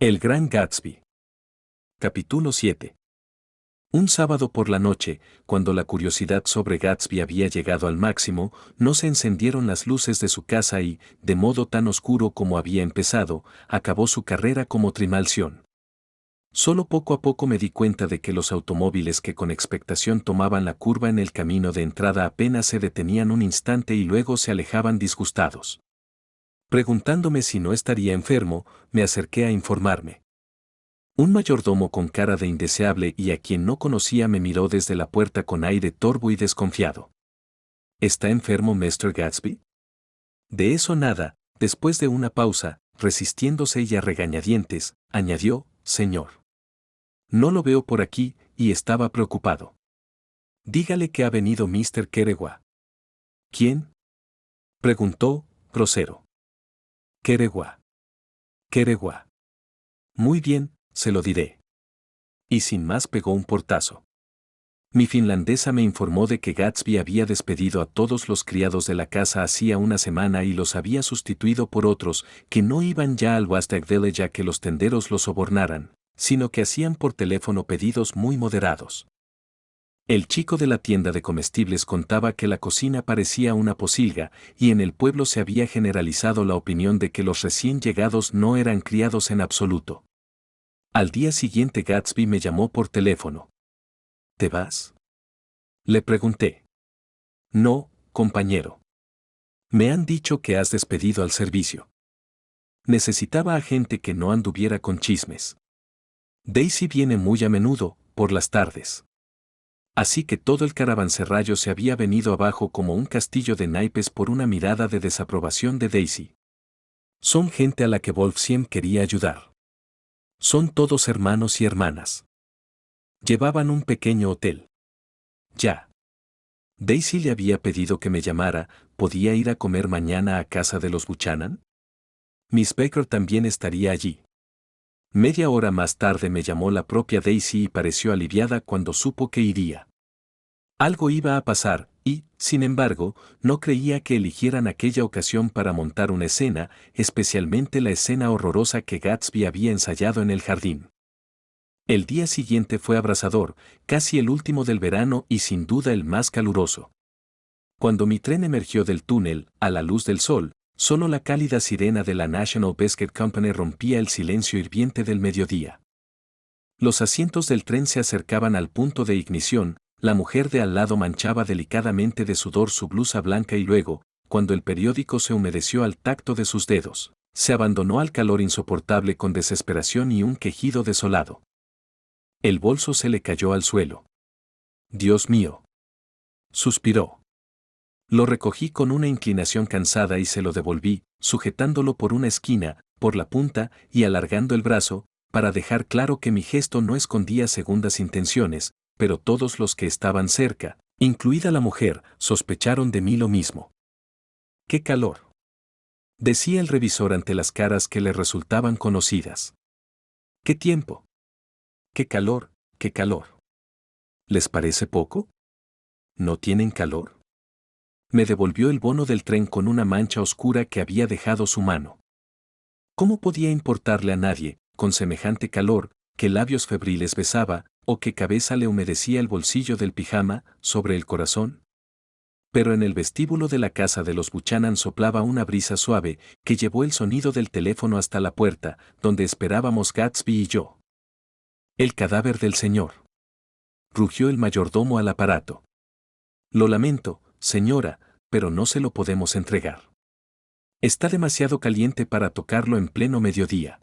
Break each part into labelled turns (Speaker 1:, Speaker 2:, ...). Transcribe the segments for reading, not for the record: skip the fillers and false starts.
Speaker 1: El Gran Gatsby. Capítulo 7. Un sábado por la noche, cuando la curiosidad sobre Gatsby había llegado al máximo, no se encendieron las luces de su casa y, de modo tan oscuro como había empezado, acabó su carrera como Trimalción. Solo poco a poco me di cuenta de que los automóviles que con expectación tomaban la curva en el camino de entrada apenas se detenían un instante y luego se alejaban disgustados. Preguntándome si no estaría enfermo, me acerqué a informarme. Un mayordomo con cara de indeseable y a quien no conocía me miró desde la puerta con aire torvo y desconfiado. ¿Está enfermo Mr. Gatsby? De eso nada, después de una pausa, resistiéndose y a regañadientes, añadió, señor. No lo veo por aquí, y estaba preocupado. Dígale que ha venido Mr. Keregua. ¿Quién? Preguntó, grosero. Keregua. Keregua. Muy bien, se lo diré. Y sin más pegó un portazo. Mi finlandesa me informó de que Gatsby había despedido a todos los criados de la casa hacía una semana y los había sustituido por otros que no iban ya al Washtag Village a que los tenderos los sobornaran, sino que hacían por teléfono pedidos muy moderados. El chico de la tienda de comestibles contaba que la cocina parecía una posilga y en el pueblo se había generalizado la opinión de que los recién llegados no eran criados en absoluto. Al día siguiente Gatsby me llamó por teléfono. ¿Te vas? Le pregunté. No, compañero. Me han dicho que has despedido al servicio. Necesitaba a gente que no anduviera con chismes. Daisy viene muy a menudo, por las tardes. Así que todo el caravanserrallo se había venido abajo como un castillo de naipes por una mirada de desaprobación de Daisy. Son gente a la que Wolfsheim quería ayudar. Son todos hermanos y hermanas. Llevaban un pequeño hotel. Ya. Daisy le había pedido que me llamara, ¿podía ir a comer mañana a casa de los Buchanan? Miss Baker también estaría allí. Media hora más tarde me llamó la propia Daisy y pareció aliviada cuando supo que iría. Algo iba a pasar, y, sin embargo, no creía que eligieran aquella ocasión para montar una escena, especialmente la escena horrorosa que Gatsby había ensayado en el jardín. El día siguiente fue abrasador, casi el último del verano y sin duda el más caluroso. Cuando mi tren emergió del túnel, a la luz del sol, solo la cálida sirena de la National Biscuit Company rompía el silencio hirviente del mediodía. Los asientos del tren se acercaban al punto de ignición, la mujer de al lado manchaba delicadamente de sudor su blusa blanca y luego, cuando el periódico se humedeció al tacto de sus dedos, se abandonó al calor insoportable con desesperación y un quejido desolado. El bolso se le cayó al suelo. Dios mío. Suspiró. Lo recogí con una inclinación cansada y se lo devolví, sujetándolo por una esquina, por la punta y alargando el brazo, para dejar claro que mi gesto no escondía segundas intenciones, pero todos los que estaban cerca, incluida la mujer, sospecharon de mí lo mismo. ¡Qué calor!, decía el revisor ante las caras que le resultaban conocidas. ¡Qué tiempo! ¡Qué calor, qué calor! ¿Les parece poco? ¿No tienen calor? Me devolvió el bono del tren con una mancha oscura que había dejado su mano. ¿Cómo podía importarle a nadie, con semejante calor, que labios febriles besaba, o que cabeza le humedecía el bolsillo del pijama, sobre el corazón? Pero en el vestíbulo de la casa de los Buchanan soplaba una brisa suave, que llevó el sonido del teléfono hasta la puerta, donde esperábamos Gatsby y yo. El cadáver del señor. Rugió el mayordomo al aparato. Lo lamento, señora, pero no se lo podemos entregar. Está demasiado caliente para tocarlo en pleno mediodía.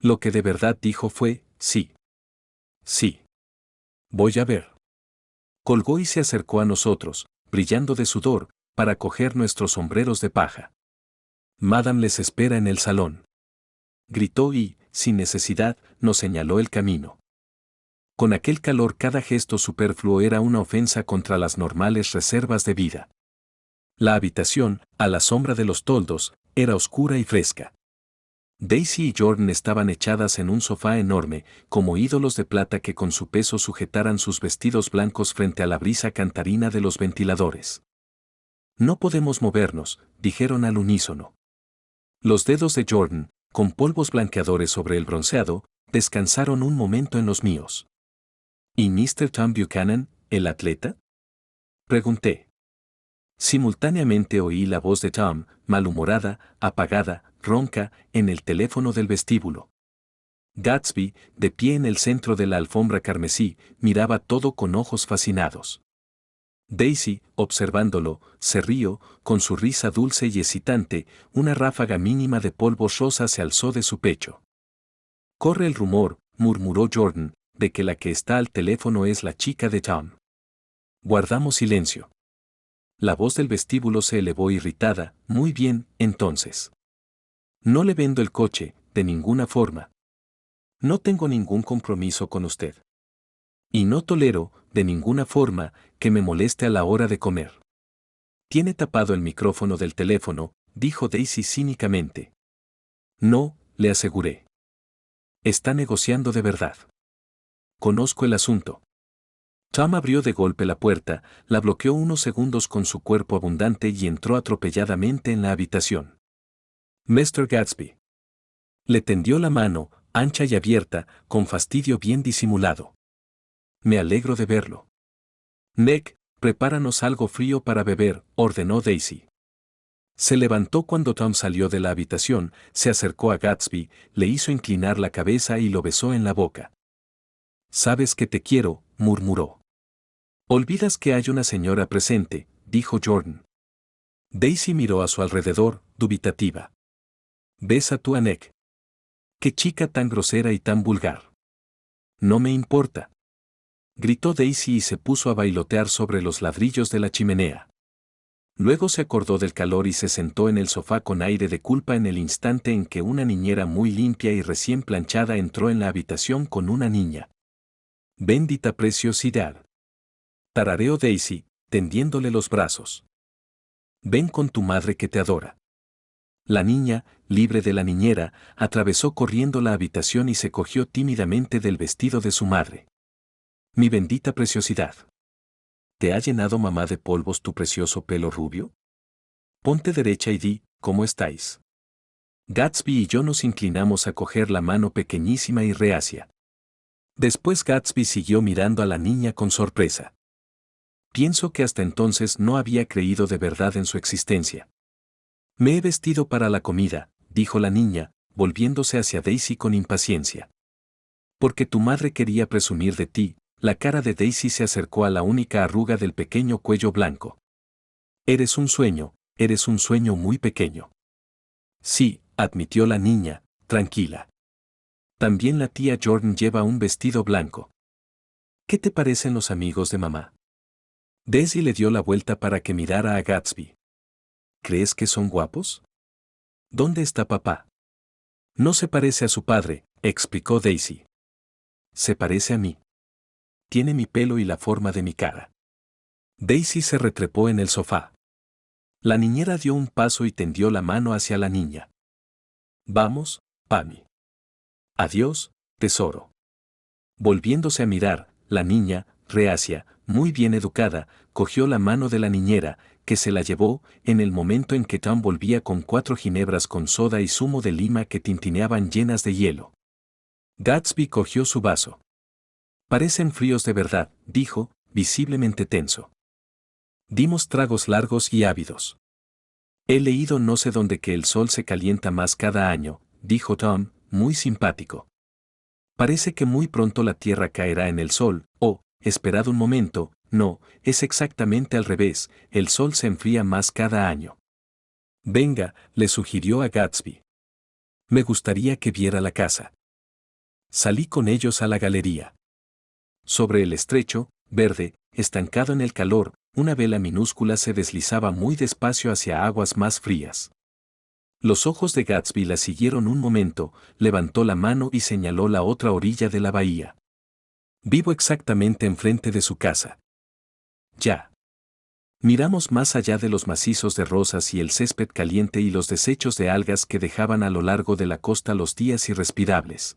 Speaker 1: Lo que de verdad dijo fue, sí. Sí. Voy a ver. Colgó y se acercó a nosotros, brillando de sudor, para coger nuestros sombreros de paja. Madame les espera en el salón. Gritó y, sin necesidad, nos señaló el camino. Con aquel calor cada gesto superfluo era una ofensa contra las normales reservas de vida. La habitación, a la sombra de los toldos, era oscura y fresca. Daisy y Jordan estaban echadas en un sofá enorme, como ídolos de plata que con su peso sujetaran sus vestidos blancos frente a la brisa cantarina de los ventiladores. No podemos movernos, dijeron al unísono. Los dedos de Jordan, con polvos blanqueadores sobre el bronceado, descansaron un momento en los míos. ¿Y Mr. Tom Buchanan, el atleta? Pregunté. Simultáneamente oí la voz de Tom, malhumorada, apagada, ronca, en el teléfono del vestíbulo. Gatsby, de pie en el centro de la alfombra carmesí, miraba todo con ojos fascinados. Daisy, observándolo, se rió, con su risa dulce y excitante, una ráfaga mínima de polvos rosa se alzó de su pecho. Corre el rumor, murmuró Jordan, de que la que está al teléfono es la chica de Tom. Guardamos silencio. La voz del vestíbulo se elevó irritada. Muy bien, entonces. No le vendo el coche, de ninguna forma. No tengo ningún compromiso con usted. Y no tolero, de ninguna forma, que me moleste a la hora de comer. Tiene tapado el micrófono del teléfono, dijo Daisy cínicamente. No, le aseguré. Está negociando de verdad. Conozco el asunto. Tom abrió de golpe la puerta, la bloqueó unos segundos con su cuerpo abundante y entró atropelladamente en la habitación. Mr. Gatsby. Le tendió la mano, ancha y abierta, con fastidio bien disimulado. Me alegro de verlo. Meg, prepáranos algo frío para beber, ordenó Daisy. Se levantó cuando Tom salió de la habitación, se acercó a Gatsby, le hizo inclinar la cabeza y lo besó en la boca. Sabes que te quiero, murmuró. Olvidas que hay una señora presente, dijo Jordan. Daisy miró a su alrededor, dubitativa. Besa tú a Meg. Qué chica tan grosera y tan vulgar. No me importa. Gritó Daisy y se puso a bailotear sobre los ladrillos de la chimenea. Luego se acordó del calor y se sentó en el sofá con aire de culpa en el instante en que una niñera muy limpia y recién planchada entró en la habitación con una niña. Bendita preciosidad. Tarareó Daisy, tendiéndole los brazos. Ven con tu madre que te adora. La niña, libre de la niñera, atravesó corriendo la habitación y se cogió tímidamente del vestido de su madre. Mi bendita preciosidad. ¿Te ha llenado mamá de polvos tu precioso pelo rubio? Ponte derecha y di, ¿cómo estáis? Gatsby y yo nos inclinamos a coger la mano pequeñísima y reacia. Después Gatsby siguió mirando a la niña con sorpresa. Pienso que hasta entonces no había creído de verdad en su existencia. Me he vestido para la comida, dijo la niña, volviéndose hacia Daisy con impaciencia. Porque tu madre quería presumir de ti. La cara de Daisy se acercó a la única arruga del pequeño cuello blanco. Eres un sueño muy pequeño. Sí, admitió la niña, tranquila. También la tía Jordan lleva un vestido blanco. ¿Qué te parecen los amigos de mamá? Daisy le dio la vuelta para que mirara a Gatsby. ¿Crees que son guapos? ¿Dónde está papá? No se parece a su padre, explicó Daisy. Se parece a mí. Tiene mi pelo y la forma de mi cara. Daisy se retrepó en el sofá. La niñera dio un paso y tendió la mano hacia la niña. Vamos, Pami. Adiós, tesoro. Volviéndose a mirar, la niña, reacia, muy bien educada, cogió la mano de la niñera, que se la llevó, en el momento en que Tom volvía con 4 ginebras con soda y zumo de lima que tintineaban llenas de hielo. Gatsby cogió su vaso. Parecen fríos de verdad, dijo, visiblemente tenso. Dimos tragos largos y ávidos. He leído no sé dónde que el sol se calienta más cada año, dijo Tom, muy simpático. Parece que muy pronto la tierra caerá en el sol, esperad un momento, no, es exactamente al revés, el sol se enfría más cada año. Venga, le sugirió a Gatsby. Me gustaría que viera la casa. Salí con ellos a la galería. Sobre el estrecho, verde, estancado en el calor, una vela minúscula se deslizaba muy despacio hacia aguas más frías. Los ojos de Gatsby la siguieron un momento, levantó la mano y señaló la otra orilla de la bahía. Vivo exactamente enfrente de su casa. Ya. Miramos más allá de los macizos de rosas y el césped caliente y los desechos de algas que dejaban a lo largo de la costa los días irrespirables.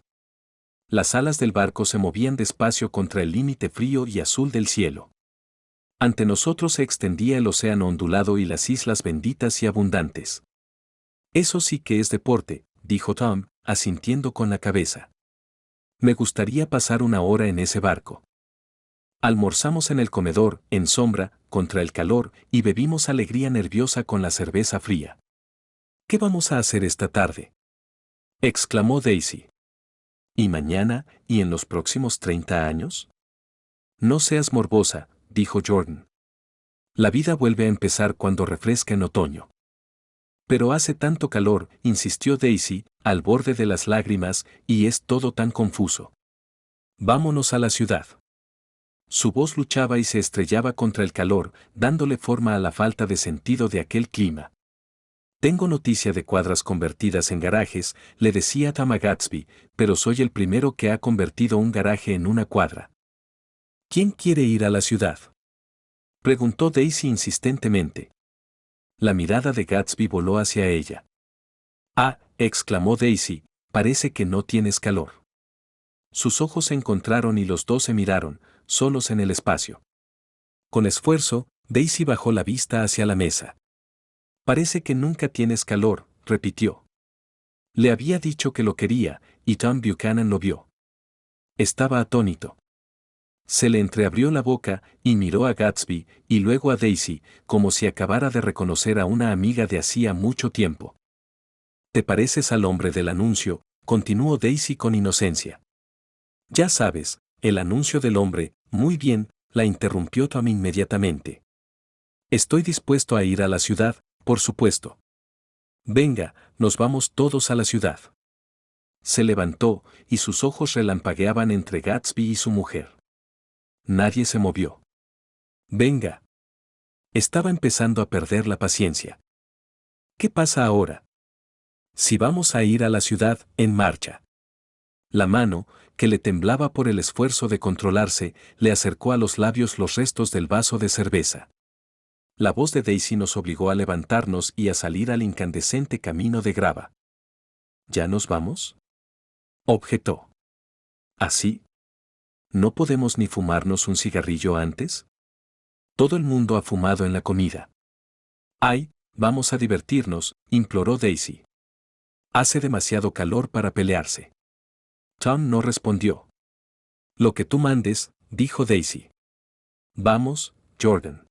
Speaker 1: Las alas del barco se movían despacio contra el límite frío y azul del cielo. Ante nosotros se extendía el océano ondulado y las islas benditas y abundantes. Eso sí que es deporte, dijo Tom, asintiendo con la cabeza. Me gustaría pasar una hora en ese barco. Almorzamos en el comedor, en sombra, contra el calor, y bebimos alegría nerviosa con la cerveza fría. ¿Qué vamos a hacer esta tarde?, exclamó Daisy. ¿Y mañana, y en los próximos 30 años? No seas morbosa, dijo Jordan. La vida vuelve a empezar cuando refresca en otoño. Pero hace tanto calor, insistió Daisy, al borde de las lágrimas, y es todo tan confuso. Vámonos a la ciudad. Su voz luchaba y se estrellaba contra el calor, dándole forma a la falta de sentido de aquel clima. Tengo noticia de cuadras convertidas en garajes, le decía Tom a Gatsby, pero soy el primero que ha convertido un garaje en una cuadra. ¿Quién quiere ir a la ciudad?, preguntó Daisy insistentemente. La mirada de Gatsby voló hacia ella. Ah, exclamó Daisy, parece que no tienes calor. Sus ojos se encontraron y los dos se miraron, solos en el espacio. Con esfuerzo, Daisy bajó la vista hacia la mesa. Parece que nunca tienes calor, repitió. Le había dicho que lo quería, y Tom Buchanan lo vio. Estaba atónito. Se le entreabrió la boca y miró a Gatsby y luego a Daisy, como si acabara de reconocer a una amiga de hacía mucho tiempo. ¿Te pareces al hombre del anuncio?, continuó Daisy con inocencia. Ya sabes, el anuncio del hombre, muy bien, la interrumpió Tom inmediatamente. Estoy dispuesto a ir a la ciudad, por supuesto. Venga, nos vamos todos a la ciudad. Se levantó, y sus ojos relampagueaban entre Gatsby y su mujer. Nadie se movió. Venga. Estaba empezando a perder la paciencia. ¿Qué pasa ahora? Si vamos a ir a la ciudad, en marcha. La mano, que le temblaba por el esfuerzo de controlarse, le acercó a los labios los restos del vaso de cerveza. La voz de Daisy nos obligó a levantarnos y a salir al incandescente camino de grava. ¿Ya nos vamos?, objetó. ¿Así? ¿No podemos ni fumarnos un cigarrillo antes? Todo el mundo ha fumado en la comida. Ay, vamos a divertirnos, imploró Daisy. Hace demasiado calor para pelearse. Tom no respondió. Lo que tú mandes, dijo Daisy. Vamos, Jordan.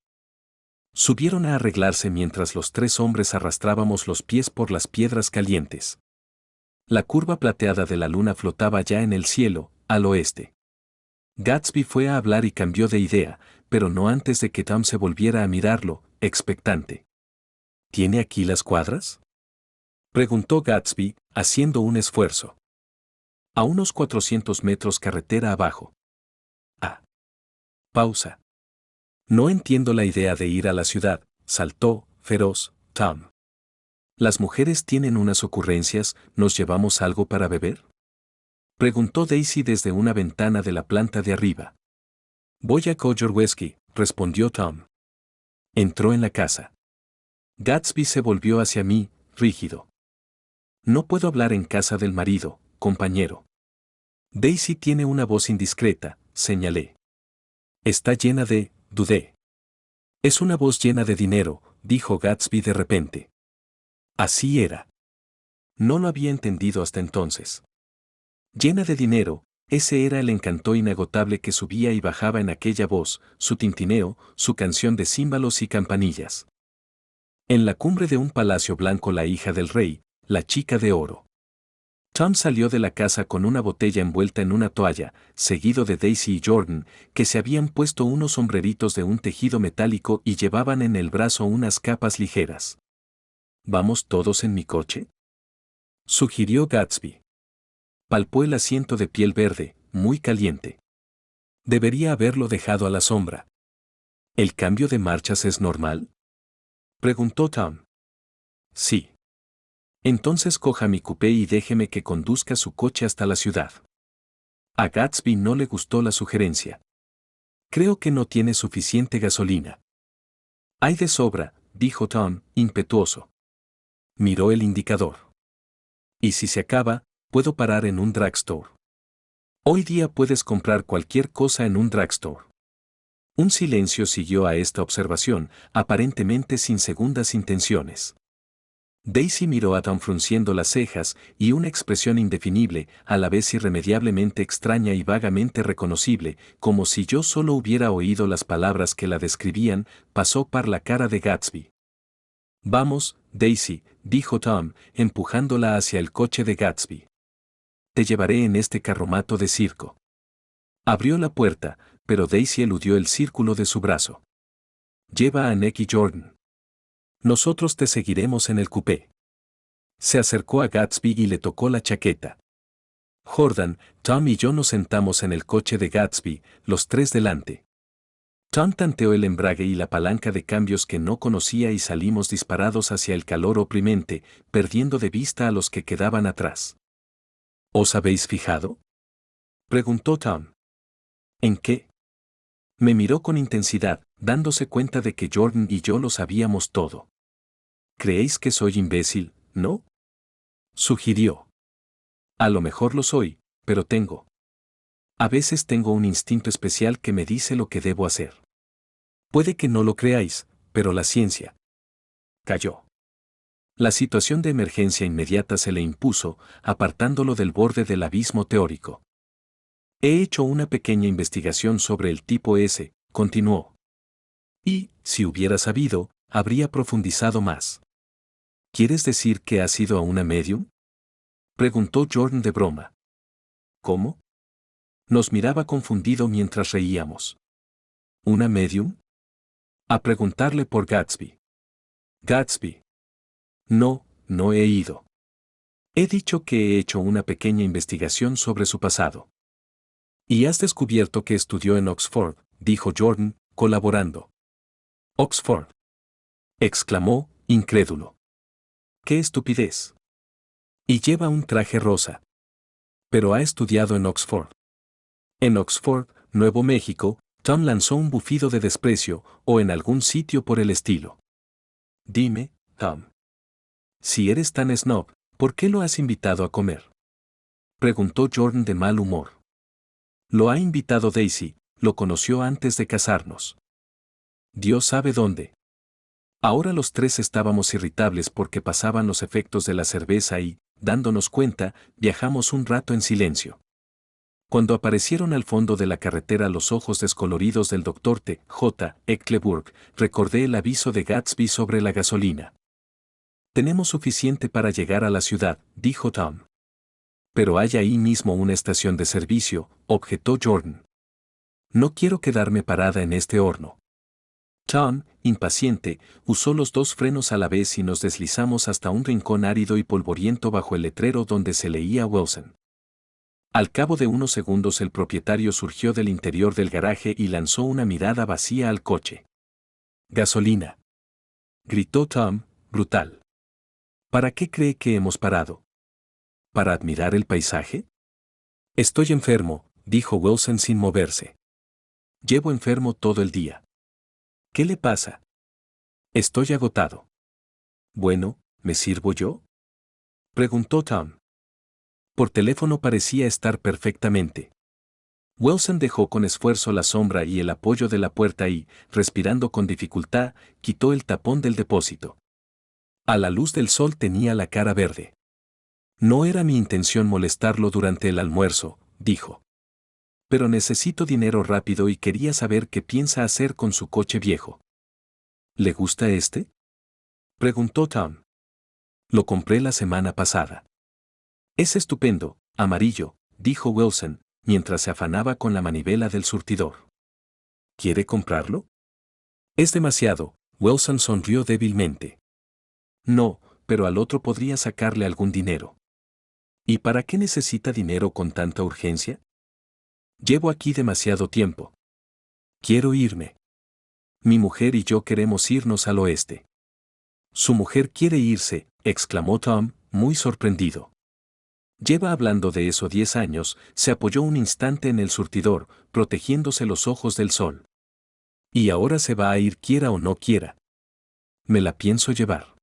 Speaker 1: Subieron a arreglarse mientras los tres hombres arrastrábamos los pies por las piedras calientes. La curva plateada de la luna flotaba ya en el cielo, al oeste. Gatsby fue a hablar y cambió de idea, pero no antes de que Tom se volviera a mirarlo, expectante. ¿Tiene aquí las cuadras?, preguntó Gatsby, haciendo un esfuerzo. A unos 400 metros carretera abajo. Ah. Pausa. No entiendo la idea de ir a la ciudad, saltó, feroz, Tom. Las mujeres tienen unas ocurrencias, ¿nos llevamos algo para beber?, preguntó Daisy desde una ventana de la planta de arriba. Voy a coger whisky, respondió Tom. Entró en la casa. Gatsby se volvió hacia mí, rígido. No puedo hablar en casa del marido, compañero. Daisy tiene una voz indiscreta, señalé. Está llena de, dudé. Es una voz llena de dinero, dijo Gatsby de repente. Así era. No lo había entendido hasta entonces. Llena de dinero, ese era el encanto inagotable que subía y bajaba en aquella voz, su tintineo, su canción de címbalos y campanillas. En la cumbre de un palacio blanco la hija del rey, la chica de oro. Tom salió de la casa con una botella envuelta en una toalla, seguido de Daisy y Jordan, que se habían puesto unos sombreritos de un tejido metálico y llevaban en el brazo unas capas ligeras. ¿Vamos todos en mi coche?, sugirió Gatsby. Palpó el asiento de piel verde, muy caliente. Debería haberlo dejado a la sombra. ¿El cambio de marchas es normal?, preguntó Tom. Sí. Entonces coja mi coupé y déjeme que conduzca su coche hasta la ciudad. A Gatsby no le gustó la sugerencia. Creo que no tiene suficiente gasolina. Hay de sobra, dijo Tom, impetuoso. Miró el indicador. Y si se acaba, puedo parar en un drugstore. Hoy día puedes comprar cualquier cosa en un drugstore. Un silencio siguió a esta observación, aparentemente sin segundas intenciones. Daisy miró a Tom frunciendo las cejas y una expresión indefinible, a la vez irremediablemente extraña y vagamente reconocible, como si yo solo hubiera oído las palabras que la describían, pasó por la cara de Gatsby. Vamos, Daisy, dijo Tom, empujándola hacia el coche de Gatsby. Te llevaré en este carromato de circo. Abrió la puerta, pero Daisy eludió el círculo de su brazo. Lleva a Nicky Jordan. Nosotros te seguiremos en el coupé. Se acercó a Gatsby y le tocó la chaqueta. Jordan, Tom y yo nos sentamos en el coche de Gatsby, los tres delante. Tom tanteó el embrague y la palanca de cambios que no conocía y salimos disparados hacia el calor oprimente, perdiendo de vista a los que quedaban atrás. ¿Os habéis fijado?, preguntó Tom. ¿En qué? Me miró con intensidad, dándose cuenta de que Jordan y yo lo sabíamos todo. ¿Creéis que soy imbécil, no?, sugirió. A lo mejor lo soy, pero a veces tengo un instinto especial que me dice lo que debo hacer. Puede que no lo creáis, pero la ciencia. Cayó. La situación de emergencia inmediata se le impuso, apartándolo del borde del abismo teórico. He hecho una pequeña investigación sobre el tipo S, continuó. Y, si hubiera sabido, habría profundizado más. ¿Quieres decir que has ido a una medium?, preguntó Jordan de broma. ¿Cómo? Nos miraba confundido mientras reíamos. ¿Una medium? A preguntarle por Gatsby. Gatsby. No, no he ido. He dicho que he hecho una pequeña investigación sobre su pasado. Y has descubierto que estudió en Oxford, dijo Jordan, colaborando. Oxford. Exclamó, incrédulo. ¡Qué estupidez! Y lleva un traje rosa. Pero ha estudiado en Oxford. En Oxford, Nuevo México, Tom lanzó un bufido de desprecio, o en algún sitio por el estilo. Dime, Tom. Si eres tan snob, ¿por qué lo has invitado a comer?, preguntó Jordan de mal humor. Lo ha invitado Daisy, lo conoció antes de casarnos. Dios sabe dónde. Ahora los tres estábamos irritables porque pasaban los efectos de la cerveza y, dándonos cuenta, viajamos un rato en silencio. Cuando aparecieron al fondo de la carretera los ojos descoloridos del Dr. T. J. Eckleburg, recordé el aviso de Gatsby sobre la gasolina. Tenemos suficiente para llegar a la ciudad, dijo Tom. Pero hay ahí mismo una estación de servicio, objetó Jordan. No quiero quedarme parada en este horno. Tom, impaciente, usó los dos frenos a la vez y nos deslizamos hasta un rincón árido y polvoriento bajo el letrero donde se leía Wilson. Al cabo de unos segundos el propietario surgió del interior del garaje y lanzó una mirada vacía al coche. «Gasolina», gritó Tom, brutal. ¿Para qué cree que hemos parado? ¿Para admirar el paisaje? Estoy enfermo, dijo Wilson sin moverse. Llevo enfermo todo el día. ¿Qué le pasa? Estoy agotado. Bueno, ¿me sirvo yo?, preguntó Tom. Por teléfono parecía estar perfectamente. Wilson dejó con esfuerzo la sombra y el apoyo de la puerta y, respirando con dificultad, quitó el tapón del depósito. A la luz del sol tenía la cara verde. No era mi intención molestarlo durante el almuerzo, dijo. Pero necesito dinero rápido y quería saber qué piensa hacer con su coche viejo. ¿Le gusta este?, preguntó Tom. Lo compré la semana pasada. Es estupendo, amarillo, dijo Wilson, mientras se afanaba con la manivela del surtidor. ¿Quiere comprarlo? Es demasiado, Wilson sonrió débilmente. No, pero al otro podría sacarle algún dinero. ¿Y para qué necesita dinero con tanta urgencia? Llevo aquí demasiado tiempo. Quiero irme. Mi mujer y yo queremos irnos al oeste. Su mujer quiere irse, exclamó Tom, muy sorprendido. Lleva hablando de eso 10 años, se apoyó un instante en el surtidor, protegiéndose los ojos del sol. Y ahora se va a ir quiera o no quiera. Me la pienso llevar.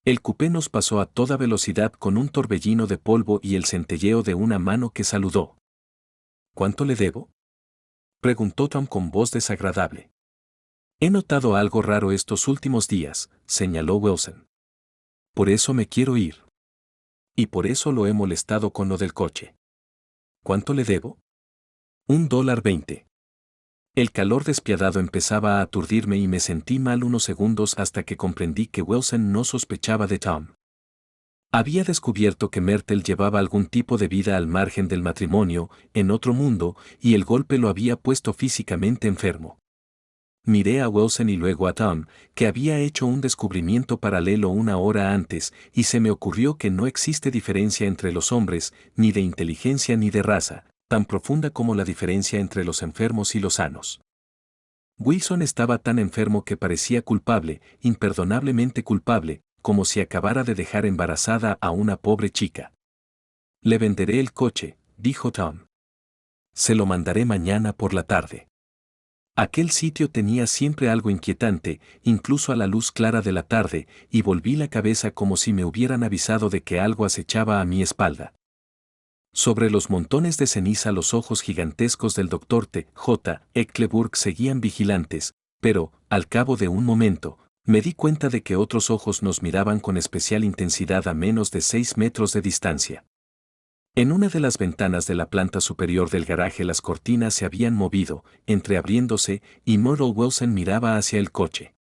Speaker 1: El cupé nos pasó a toda velocidad con un torbellino de polvo y el centelleo de una mano que saludó. ¿Cuánto le debo?, preguntó Tom con voz desagradable. He notado algo raro estos últimos días, señaló Wilson. Por eso me quiero ir. Y por eso lo he molestado con lo del coche. ¿Cuánto le debo? $1.20. El calor despiadado empezaba a aturdirme y me sentí mal unos segundos hasta que comprendí que Wilson no sospechaba de Tom. Había descubierto que Myrtle llevaba algún tipo de vida al margen del matrimonio, en otro mundo, y el golpe lo había puesto físicamente enfermo. Miré a Wilson y luego a Tom, que había hecho un descubrimiento paralelo una hora antes, y se me ocurrió que no existe diferencia entre los hombres, ni de inteligencia ni de raza, tan profunda como la diferencia entre los enfermos y los sanos. Wilson estaba tan enfermo que parecía culpable, imperdonablemente culpable, como si acabara de dejar embarazada a una pobre chica. Le venderé el coche, dijo Tom. Se lo mandaré mañana por la tarde. Aquel sitio tenía siempre algo inquietante, incluso a la luz clara de la tarde, y volví la cabeza como si me hubieran avisado de que algo acechaba a mi espalda. Sobre los montones de ceniza los ojos gigantescos del Dr. T. J. Eckleburg seguían vigilantes, pero, al cabo de un momento, me di cuenta de que otros ojos nos miraban con especial intensidad a menos de 6 metros de distancia. En una de las ventanas de la planta superior del garaje las cortinas se habían movido, entreabriéndose, y Myrtle Wilson miraba hacia el coche.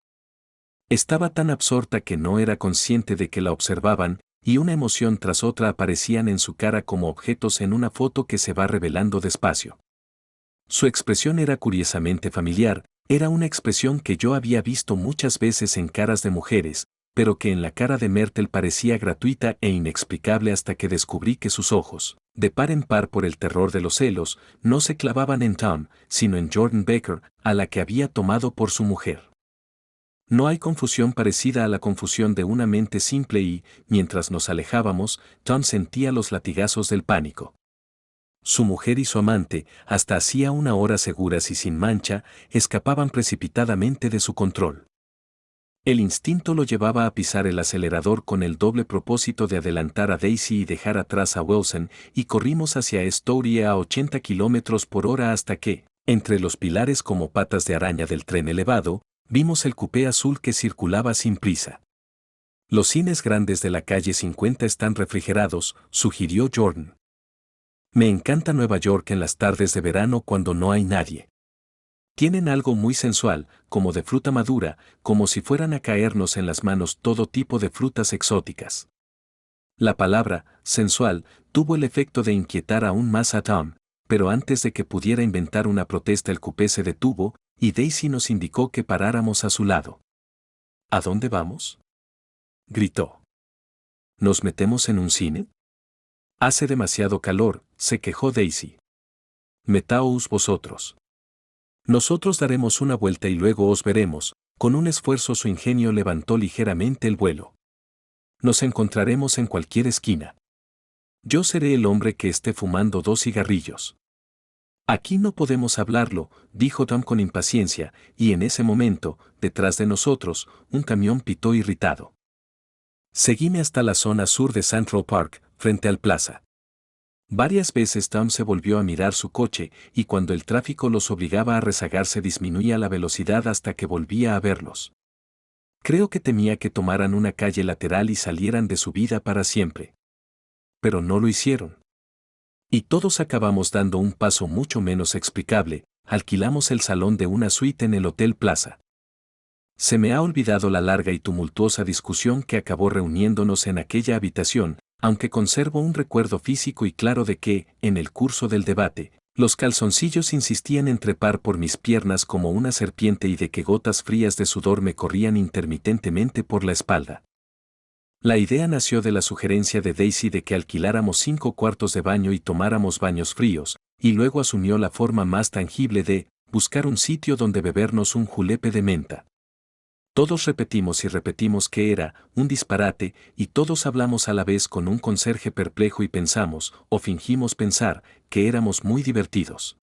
Speaker 1: Estaba tan absorta que no era consciente de que la observaban, y una emoción tras otra aparecían en su cara como objetos en una foto que se va revelando despacio. Su expresión era curiosamente familiar, era una expresión que yo había visto muchas veces en caras de mujeres, pero que en la cara de Myrtle parecía gratuita e inexplicable hasta que descubrí que sus ojos, de par en par por el terror de los celos, no se clavaban en Tom, sino en Jordan Baker, a la que había tomado por su mujer. No hay confusión parecida a la confusión de una mente simple y, mientras nos alejábamos, Tom sentía los latigazos del pánico. Su mujer y su amante, hasta hacía una hora seguras y sin mancha, escapaban precipitadamente de su control. El instinto lo llevaba a pisar el acelerador con el doble propósito de adelantar a Daisy y dejar atrás a Wilson, y corrimos hacia Story a 80 km/h hasta que, entre los pilares como patas de araña del tren elevado, vimos el coupé azul que circulaba sin prisa. Los cines grandes de la calle 50 están refrigerados, sugirió Jordan. Me encanta Nueva York en las tardes de verano cuando no hay nadie. Tienen algo muy sensual, como de fruta madura, como si fueran a caernos en las manos todo tipo de frutas exóticas. La palabra, sensual, tuvo el efecto de inquietar aún más a Tom, pero antes de que pudiera inventar una protesta el coupé se detuvo, y Daisy nos indicó que paráramos a su lado. ¿A dónde vamos?, gritó. ¿Nos metemos en un cine? Hace demasiado calor, se quejó Daisy. Metaos vosotros. Nosotros daremos una vuelta y luego os veremos. Con un esfuerzo su ingenio levantó ligeramente el vuelo. Nos encontraremos en cualquier esquina. Yo seré el hombre que esté fumando 2 cigarrillos. Aquí no podemos hablarlo, dijo Tom con impaciencia, y en ese momento, detrás de nosotros, un camión pitó irritado. Seguíme hasta la zona sur de Central Park, frente al plaza. Varias veces Tom se volvió a mirar su coche, y cuando el tráfico los obligaba a rezagarse disminuía la velocidad hasta que volvía a verlos. Creo que temía que tomaran una calle lateral y salieran de su vida para siempre. Pero no lo hicieron. Y todos acabamos dando un paso mucho menos explicable, alquilamos el salón de una suite en el Hotel Plaza. Se me ha olvidado la larga y tumultuosa discusión que acabó reuniéndonos en aquella habitación, aunque conservo un recuerdo físico y claro de que, en el curso del debate, los calzoncillos insistían en trepar por mis piernas como una serpiente y de que gotas frías de sudor me corrían intermitentemente por la espalda. La idea nació de la sugerencia de Daisy de que alquiláramos 5 cuartos de baño y tomáramos baños fríos, y luego asumió la forma más tangible de buscar un sitio donde bebernos un julepe de menta. Todos repetimos y repetimos que era un disparate, y todos hablamos a la vez con un conserje perplejo y pensamos, o fingimos pensar, que éramos muy divertidos.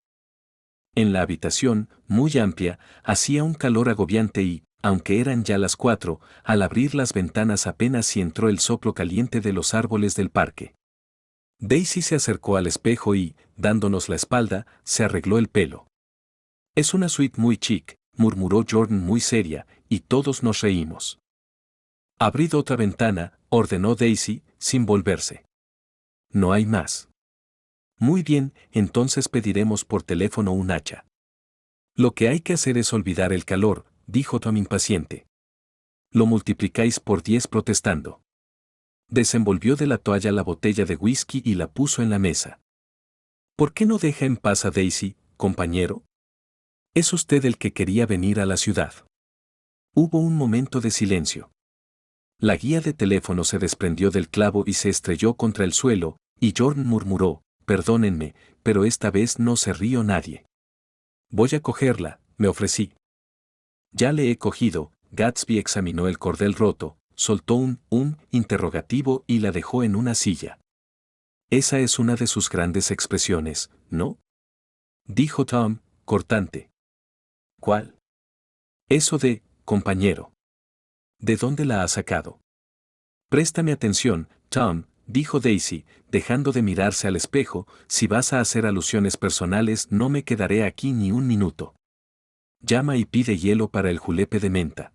Speaker 1: En la habitación, muy amplia, hacía un calor agobiante y, aunque eran ya las 4, al abrir las ventanas apenas si entró el soplo caliente de los árboles del parque. Daisy se acercó al espejo y, dándonos la espalda, se arregló el pelo. Es una suite muy chic, murmuró Jordan muy seria, y todos nos reímos. Abrid otra ventana, ordenó Daisy, sin volverse. No hay más. Muy bien, entonces pediremos por teléfono un hacha. Lo que hay que hacer es olvidar el calor, dijo Tom impaciente. Lo multiplicáis por 10 protestando. Desenvolvió de la toalla la botella de whisky y la puso en la mesa. ¿Por qué no deja en paz a Daisy, compañero? Es usted el que quería venir a la ciudad. Hubo un momento de silencio. La guía de teléfono se desprendió del clavo y se estrelló contra el suelo, y Jordan murmuró, perdónenme, pero esta vez no se rió nadie. Voy a cogerla, me ofrecí. Ya le he cogido. Gatsby examinó el cordel roto, soltó un interrogativo y la dejó en una silla. Esa es una de sus grandes expresiones, ¿no? Dijo Tom, cortante. ¿Cuál? Eso de, compañero. ¿De dónde la ha sacado? Préstame atención, Tom, dijo Daisy, dejando de mirarse al espejo, si vas a hacer alusiones personales no me quedaré aquí ni un minuto. Llama y pide hielo para el julepe de menta.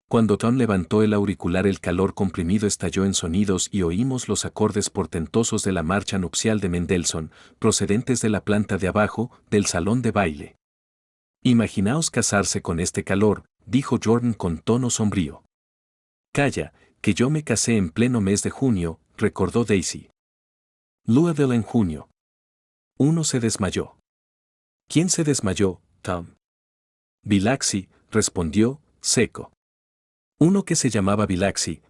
Speaker 1: Cuando Tom levantó el auricular el calor comprimido estalló en sonidos y oímos los acordes portentosos de la marcha nupcial de Mendelssohn, procedentes de la planta de abajo, del salón de baile. Imaginaos casarse con este calor, dijo Jordan con tono sombrío. Calla, que yo me casé en pleno mes de junio, recordó Daisy. Louisville en junio. Uno se desmayó. ¿Quién se desmayó, Tom? Bilaxi, respondió, seco. Uno que se llamaba Bilaxi,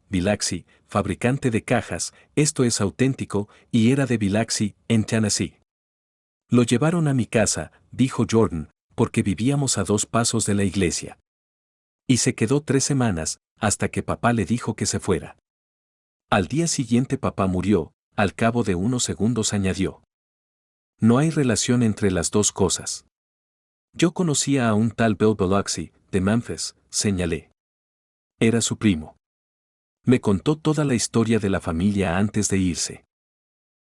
Speaker 1: Bilaxi, fabricante de cajas, esto es auténtico, y era de Bilaxi, en Tennessee. Lo llevaron a mi casa, dijo Jordan, porque vivíamos a 2 pasos de la iglesia. Y se quedó 3 semanas, hasta que papá le dijo que se fuera. Al día siguiente papá murió, al cabo de unos segundos añadió. No hay relación entre las dos cosas. Yo conocía a un tal Bill Biloxi, de Memphis, señalé. Era su primo. Me contó toda la historia de la familia antes de irse.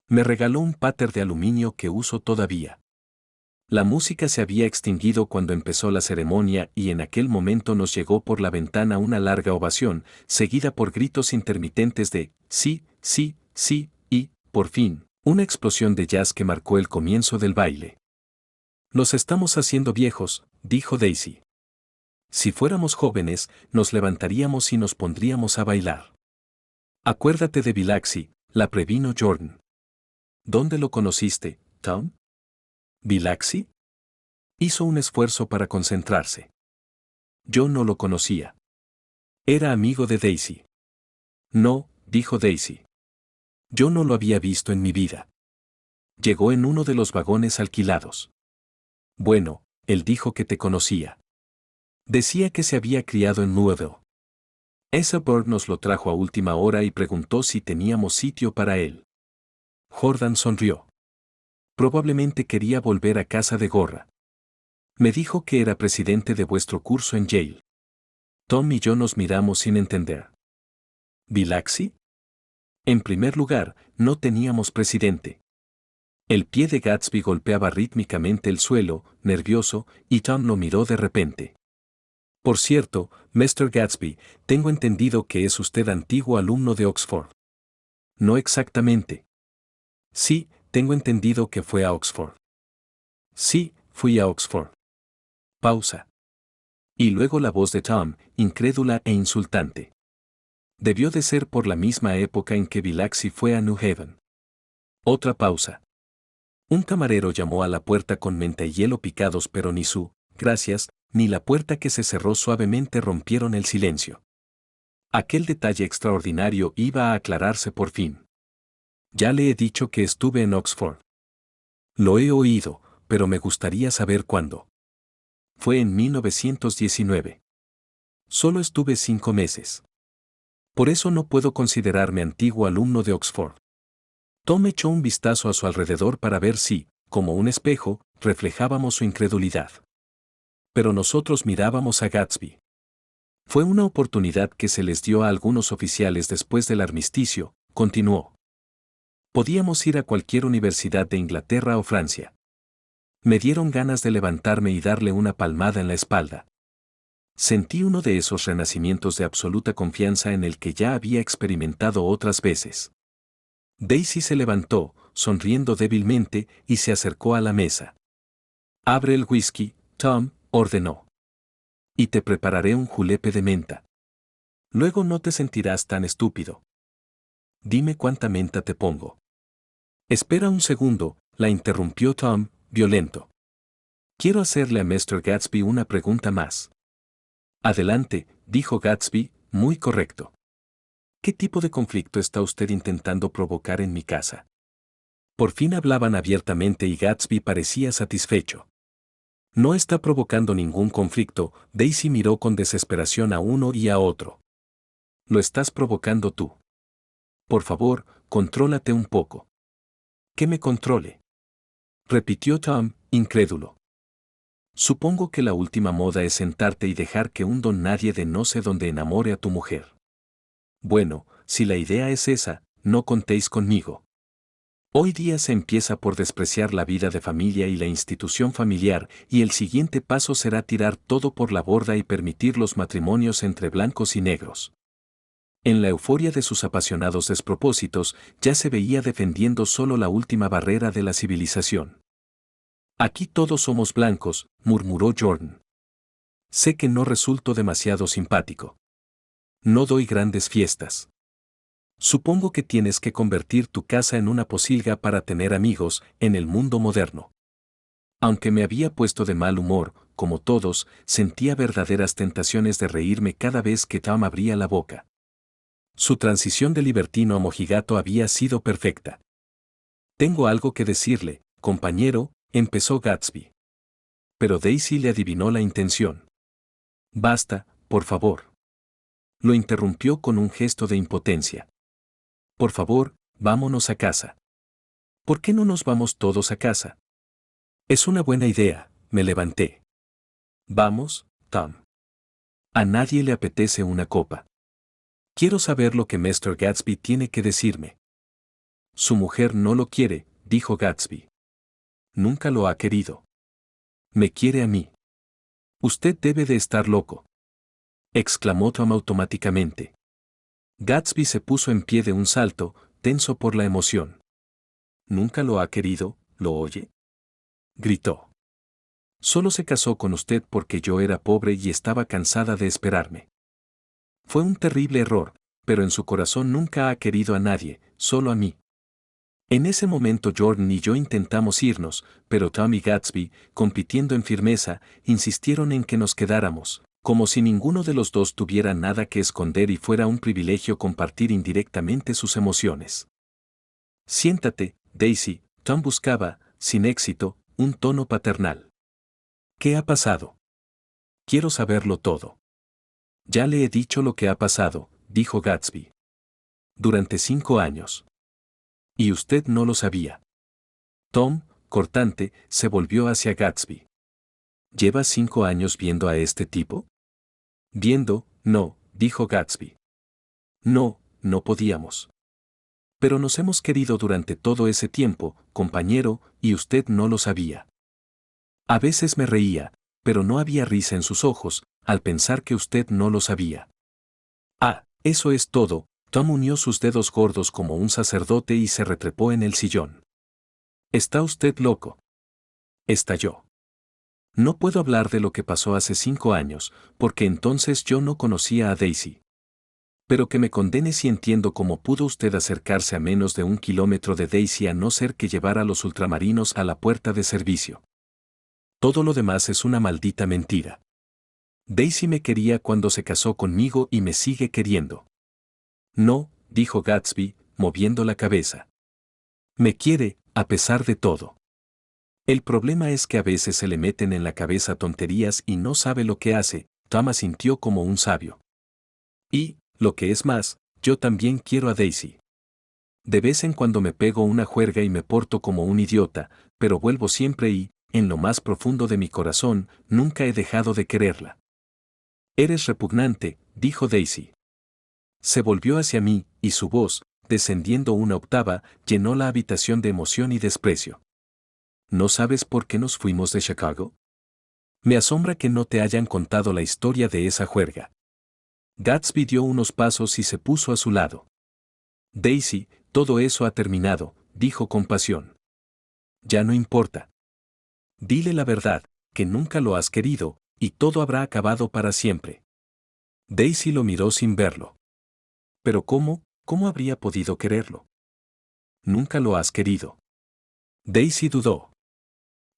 Speaker 1: Me regaló un pater de aluminio que uso todavía. La música se había extinguido cuando empezó la ceremonia y en aquel momento nos llegó por la ventana una larga ovación, seguida por gritos intermitentes de sí, sí, sí, y, por fin, una explosión de jazz que marcó el comienzo del baile. Nos estamos haciendo viejos, dijo Daisy. Si fuéramos jóvenes, nos levantaríamos y nos pondríamos a bailar. Acuérdate de Bilaxi, la previno Jordan. ¿Dónde lo conociste, Tom? ¿Bilaxi? Hizo un esfuerzo para concentrarse. Yo no lo conocía. Era amigo de Daisy. No, dijo Daisy. Yo no lo había visto en mi vida. Llegó en uno de los vagones alquilados. Bueno, él dijo que te conocía. Decía que se había criado en Louisville. Esa Bird nos lo trajo a última hora y preguntó si teníamos sitio para él. Jordan sonrió. Probablemente quería volver a casa de gorra. Me dijo que era presidente de vuestro curso en Yale. Tom y yo nos miramos sin entender. ¿Bilaxi? En primer lugar, no teníamos presidente. El pie de Gatsby golpeaba rítmicamente el suelo, nervioso, y Tom lo miró de repente. Por cierto, Mr. Gatsby, tengo entendido que es usted antiguo alumno de Oxford. No exactamente. Sí, tengo entendido que fue a Oxford. Sí, fui a Oxford. Pausa. Y luego la voz de Tom, incrédula e insultante. Debió de ser por la misma época en que Bilaxi fue a New Haven. Otra pausa. Un camarero llamó a la puerta con menta y hielo picados, pero ni su gracias, ni la puerta que se cerró suavemente rompieron el silencio. Aquel detalle extraordinario iba a aclararse por fin. Ya le he dicho que estuve en Oxford. Lo he oído, pero me gustaría saber cuándo. Fue en 1919. Solo estuve 5 meses. Por eso no puedo considerarme antiguo alumno de Oxford. Tom echó un vistazo a su alrededor para ver si, como un espejo, reflejábamos su incredulidad. Pero nosotros mirábamos a Gatsby. Fue una oportunidad que se les dio a algunos oficiales después del armisticio, continuó. Podíamos ir a cualquier universidad de Inglaterra o Francia. Me dieron ganas de levantarme y darle una palmada en la espalda. Sentí uno de esos renacimientos de absoluta confianza en el que ya había experimentado otras veces. Daisy se levantó, sonriendo débilmente, y se acercó a la mesa. «Abre el whisky, Tom», ordenó. «Y te prepararé un julepe de menta. Luego no te sentirás tan estúpido. Dime cuánta menta te pongo». «Espera un segundo», la interrumpió Tom, violento. «Quiero hacerle a Mr. Gatsby una pregunta más». «Adelante», dijo Gatsby, muy correcto. «¿Qué tipo de conflicto está usted intentando provocar en mi casa?» Por fin hablaban abiertamente y Gatsby parecía satisfecho. «No está provocando ningún conflicto», Daisy miró con desesperación a uno y a otro. «Lo estás provocando tú. Por favor, contrólate un poco». «¿Qué me controle?», repitió Tom, incrédulo. «Supongo que la última moda es sentarte y dejar que un don nadie de no sé dónde enamore a tu mujer. Bueno, si la idea es esa, no contéis conmigo. Hoy día se empieza por despreciar la vida de familia y la institución familiar, y el siguiente paso será tirar todo por la borda y permitir los matrimonios entre blancos y negros». En la euforia de sus apasionados despropósitos, ya se veía defendiendo solo la última barrera de la civilización. «Aquí todos somos blancos», murmuró Jordan. «Sé que no resulto demasiado simpático. No doy grandes fiestas. Supongo que tienes que convertir tu casa en una posilga para tener amigos en el mundo moderno». Aunque me había puesto de mal humor, como todos, sentía verdaderas tentaciones de reírme cada vez que Tom abría la boca. Su transición de libertino a mojigato había sido perfecta. «Tengo algo que decirle, compañero», empezó Gatsby. Pero Daisy le adivinó la intención. «Basta, por favor». Lo interrumpió con un gesto de impotencia. «Por favor, vámonos a casa». «¿Por qué no nos vamos todos a casa?». «Es una buena idea», me levanté. «Vamos, Tom». «A nadie le apetece una copa. Quiero saber lo que Mr. Gatsby tiene que decirme». «Su mujer no lo quiere», dijo Gatsby. «Nunca lo ha querido. Me quiere a mí». «Usted debe de estar loco», exclamó Tom automáticamente. Gatsby se puso en pie de un salto, tenso por la emoción. «¿Nunca lo ha querido, lo oye?», gritó. «Solo se casó con usted porque yo era pobre y estaba cansada de esperarme. Fue un terrible error, pero en su corazón nunca ha querido a nadie, solo a mí». En ese momento Jordan y yo intentamos irnos, pero Tom y Gatsby, compitiendo en firmeza, insistieron en que nos quedáramos, como si ninguno de los dos tuviera nada que esconder y fuera un privilegio compartir indirectamente sus emociones. «Siéntate, Daisy», Tom buscaba, sin éxito, un tono paternal. «¿Qué ha pasado? Quiero saberlo todo». «Ya le he dicho lo que ha pasado», dijo Gatsby. «Durante 5 años. Y usted no lo sabía». Tom, cortante, se volvió hacia Gatsby. «¿Llevas 5 años viendo a este tipo?». «Viendo, no», dijo Gatsby. «No, no podíamos. Pero nos hemos querido durante todo ese tiempo, compañero, y usted no lo sabía». A veces me reía, pero no había risa en sus ojos, al pensar que usted no lo sabía. «Ah, eso es todo». Tom unió sus dedos gordos como un sacerdote y se retrepó en el sillón. «¿Está usted loco?», estalló. «No puedo hablar de lo que pasó hace 5 años, porque entonces yo no conocía a Daisy. Pero que me condene si entiendo cómo pudo usted acercarse a menos de 1 kilómetro de Daisy a no ser que llevara a los ultramarinos a la puerta de servicio. Todo lo demás es una maldita mentira. Daisy me quería cuando se casó conmigo y me sigue queriendo». «No», dijo Gatsby, moviendo la cabeza. «Me quiere, a pesar de todo. El problema es que a veces se le meten en la cabeza tonterías y no sabe lo que hace», Tom asintió como un sabio. «Y, lo que es más, yo también quiero a Daisy. De vez en cuando me pego una juerga y me porto como un idiota, pero vuelvo siempre y, en lo más profundo de mi corazón, nunca he dejado de quererla». «Eres repugnante», dijo Daisy. Se volvió hacia mí, y su voz, descendiendo una octava, llenó la habitación de emoción y desprecio. «¿No sabes por qué nos fuimos de Chicago?». Me asombra que no te hayan contado la historia de esa juerga. Gatsby dio unos pasos y se puso a su lado. Daisy, todo eso ha terminado, dijo con pasión. Ya no importa. Dile la verdad, que nunca lo has querido, y todo habrá acabado para siempre. Daisy lo miró sin verlo. Pero ¿cómo habría podido quererlo? Nunca lo has querido. Daisy dudó.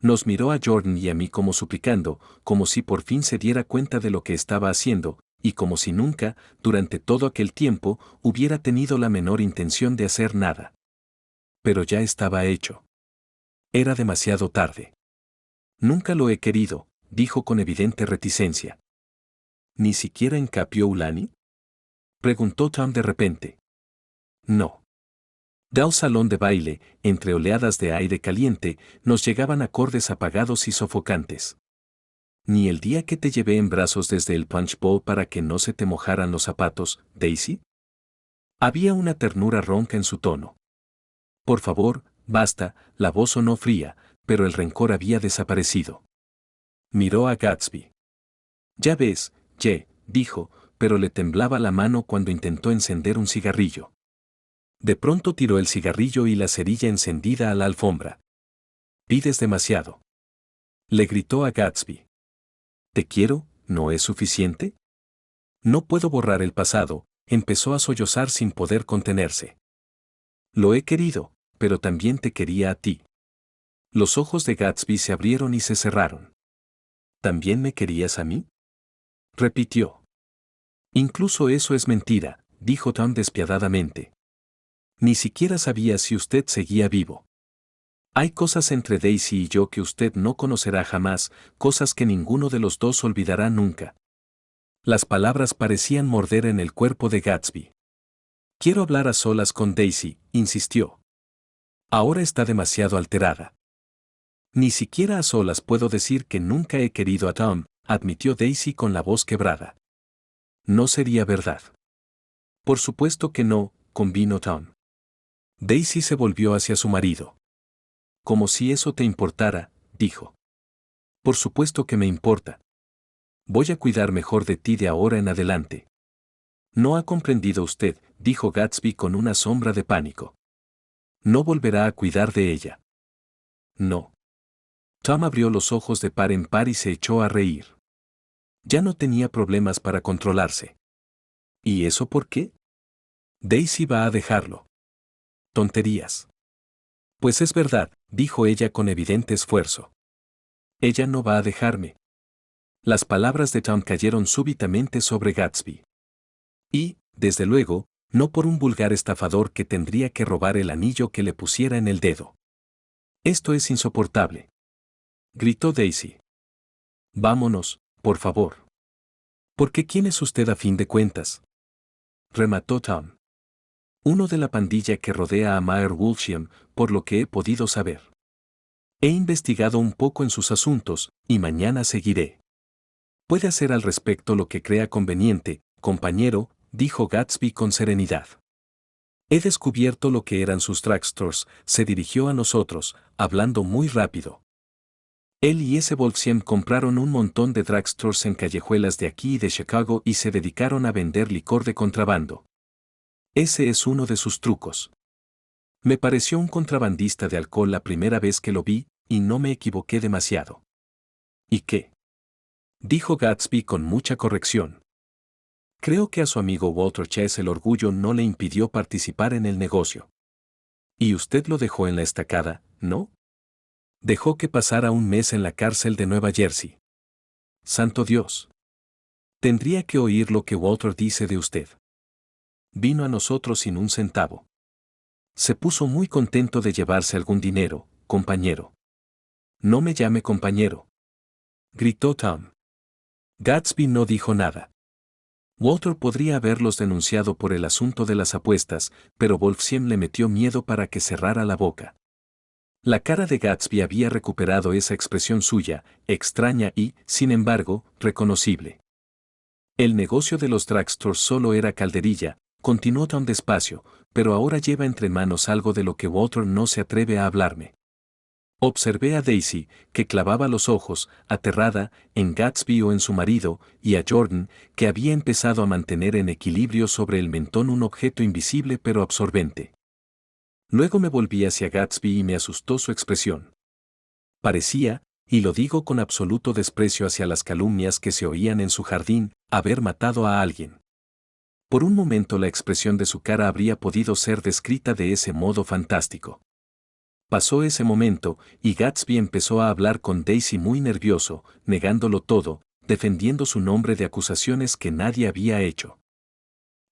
Speaker 1: Nos miró a Jordan y a mí como suplicando, como si por fin se diera cuenta de lo que estaba haciendo, y como si nunca, durante todo aquel tiempo, hubiera tenido la menor intención de hacer nada. Pero ya estaba hecho. Era demasiado tarde. Nunca lo he querido, dijo con evidente reticencia. ¿Ni siquiera en Kapi'olani? Preguntó Tom de repente. No. Del salón de baile, entre oleadas de aire caliente, nos llegaban acordes apagados y sofocantes. Ni el día que te llevé en brazos desde el punch bowl para que no se te mojaran los zapatos, Daisy. Había una ternura ronca en su tono. Por favor, basta, la voz sonó fría, pero el rencor había desaparecido. Miró a Gatsby. Ya ves, dijo, pero le temblaba la mano cuando intentó encender un cigarrillo. De pronto tiró el cigarrillo y la cerilla encendida a la alfombra. Pides demasiado. Le gritó a Gatsby. ¿Te quiero, no es suficiente? No puedo borrar el pasado, empezó a sollozar sin poder contenerse. Lo he querido, pero también te quería a ti. Los ojos de Gatsby se abrieron y se cerraron. ¿También me querías a mí? Repitió. Incluso eso es mentira, dijo Tom despiadadamente. Ni siquiera sabía si usted seguía vivo. Hay cosas entre Daisy y yo que usted no conocerá jamás, cosas que ninguno de los dos olvidará nunca. Las palabras parecían morder en el cuerpo de Gatsby. Quiero hablar a solas con Daisy, insistió. Ahora está demasiado alterada. Ni siquiera a solas puedo decir que nunca he querido a Tom, admitió Daisy con la voz quebrada. No sería verdad. Por supuesto que no, convino Tom. Daisy se volvió hacia su marido. Como si eso te importara, dijo. Por supuesto que me importa. Voy a cuidar mejor de ti de ahora en adelante. No ha comprendido usted, dijo Gatsby con una sombra de pánico. No volverá a cuidar de ella. No. Tom abrió los ojos de par en par y se echó a reír. Ya no tenía problemas para controlarse. ¿Y eso por qué? Daisy va a dejarlo. Tonterías. Pues es verdad, dijo ella con evidente esfuerzo. Ella no va a dejarme. Las palabras de Tom cayeron súbitamente sobre Gatsby. Y, desde luego, no por un vulgar estafador que tendría que robar el anillo que le pusiera en el dedo. Esto es insoportable. Gritó Daisy. Vámonos, por favor. Porque ¿quién es usted a fin de cuentas? Remató Tom. Uno de la pandilla que rodea a Maer Woolsham, por lo que he podido saber. He investigado un poco en sus asuntos, y mañana seguiré. Puede hacer al respecto lo que crea conveniente, compañero, dijo Gatsby con serenidad. He descubierto lo que eran sus drugstores, se dirigió a nosotros, hablando muy rápido. Él y ese Wolfsheim compraron un montón de drugstores en callejuelas de aquí y de Chicago y se dedicaron a vender licor de contrabando. Ese es uno de sus trucos. Me pareció un contrabandista de alcohol la primera vez que lo vi, y no me equivoqué demasiado. ¿Y qué? Dijo Gatsby con mucha corrección. Creo que a su amigo Walter Chess el orgullo no le impidió participar en el negocio. Y usted lo dejó en la estacada, ¿no? Dejó que pasara un mes en la cárcel de Nueva Jersey. Santo Dios. Tendría que oír lo que Walter dice de usted. Vino a nosotros sin un centavo. Se puso muy contento de llevarse algún dinero, compañero. No me llame compañero. Gritó Tom. Gatsby no dijo nada. Walter podría haberlos denunciado por el asunto de las apuestas, pero Wolfsheim le metió miedo para que cerrara la boca. La cara de Gatsby había recuperado esa expresión suya, extraña y, sin embargo, reconocible. El negocio de los drugstores solo era calderilla, continuó tan despacio, pero ahora lleva entre manos algo de lo que Walter no se atreve a hablarme. Observé a Daisy, que clavaba los ojos, aterrada, en Gatsby o en su marido, y a Jordan, que había empezado a mantener en equilibrio sobre el mentón un objeto invisible pero absorbente. Luego me volví hacia Gatsby y me asustó su expresión. Parecía, y lo digo con absoluto desprecio hacia las calumnias que se oían en su jardín, haber matado a alguien. Por un momento la expresión de su cara habría podido ser descrita de ese modo fantástico. Pasó ese momento, y Gatsby empezó a hablar con Daisy muy nervioso, negándolo todo, defendiendo su nombre de acusaciones que nadie había hecho.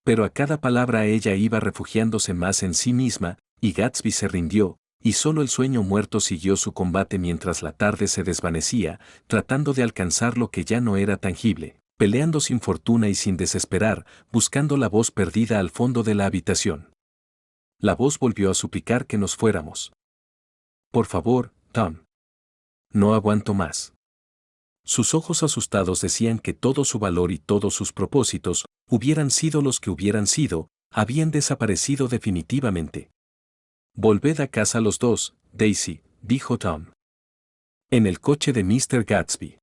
Speaker 1: Pero a cada palabra ella iba refugiándose más en sí misma, y Gatsby se rindió, y solo el sueño muerto siguió su combate mientras la tarde se desvanecía, tratando de alcanzar lo que ya no era tangible, peleando sin fortuna y sin desesperar, buscando la voz perdida al fondo de la habitación. La voz volvió a suplicar que nos fuéramos. Por favor, Tom. No aguanto más. Sus ojos asustados decían que todo su valor y todos sus propósitos, hubieran sido los que hubieran sido, habían desaparecido definitivamente. Volved a casa los dos, Daisy, dijo Tom. En el coche de Mr. Gatsby.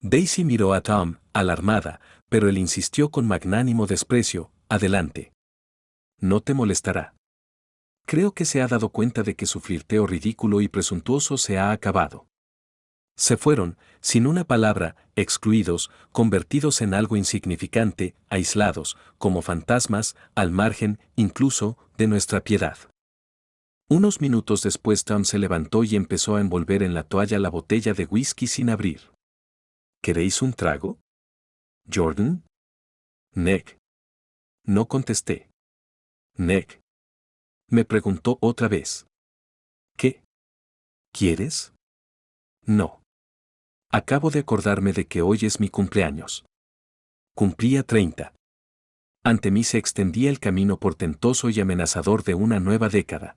Speaker 1: Daisy miró a Tom, alarmada, pero él insistió con magnánimo desprecio, adelante. No te molestará. Creo que se ha dado cuenta de que su flirteo ridículo y presuntuoso se ha acabado. Se fueron, sin una palabra, excluidos, convertidos en algo insignificante, aislados, como fantasmas, al margen, incluso, de nuestra piedad. Unos minutos después Tom se levantó y empezó a envolver en la toalla la botella de whisky sin abrir. ¿Queréis un trago? ¿Jordan? Nick. No contesté. Nick. Me preguntó otra vez. ¿Qué? ¿Quieres? No. Acabo de acordarme de que hoy es mi cumpleaños. Cumplía 30. Ante mí se extendía el camino portentoso y amenazador de una nueva década.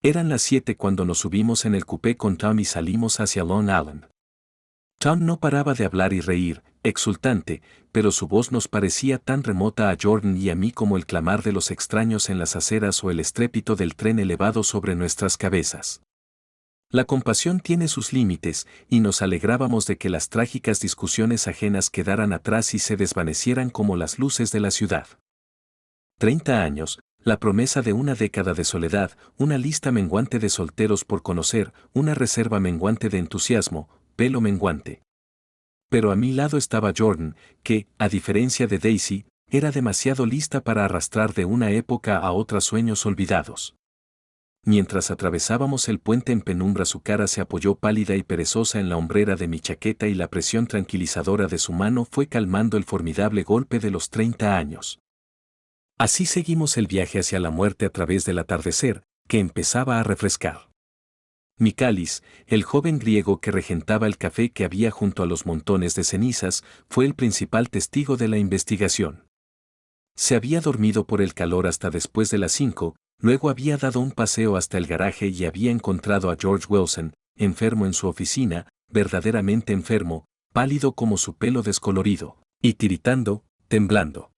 Speaker 1: Eran las 7 cuando nos subimos en el coupé con Tom y salimos hacia Long Island. Tom no paraba de hablar y reír, exultante, pero su voz nos parecía tan remota a Jordan y a mí como el clamar de los extraños en las aceras o el estrépito del tren elevado sobre nuestras cabezas. La compasión tiene sus límites, y nos alegrábamos de que las trágicas discusiones ajenas quedaran atrás y se desvanecieran como las luces de la ciudad. 30 años, la promesa de una década de soledad, una lista menguante de solteros por conocer, una reserva menguante de entusiasmo, pelo menguante. Pero a mi lado estaba Jordan, que, a diferencia de Daisy, era demasiado lista para arrastrar de una época a otra sueños olvidados. Mientras atravesábamos el puente en penumbra su cara se apoyó pálida y perezosa en la hombrera de mi chaqueta y la presión tranquilizadora de su mano fue calmando el formidable golpe de los 30 años. Así seguimos el viaje hacia la muerte a través del atardecer, que empezaba a refrescar. Michalis, el joven griego que regentaba el café que había junto a los montones de cenizas, fue el principal testigo de la investigación. Se había dormido por el calor hasta después de las 5, luego había dado un paseo hasta el garaje y había encontrado a George Wilson, enfermo en su oficina, verdaderamente enfermo, pálido como su pelo descolorido, y tiritando, temblando.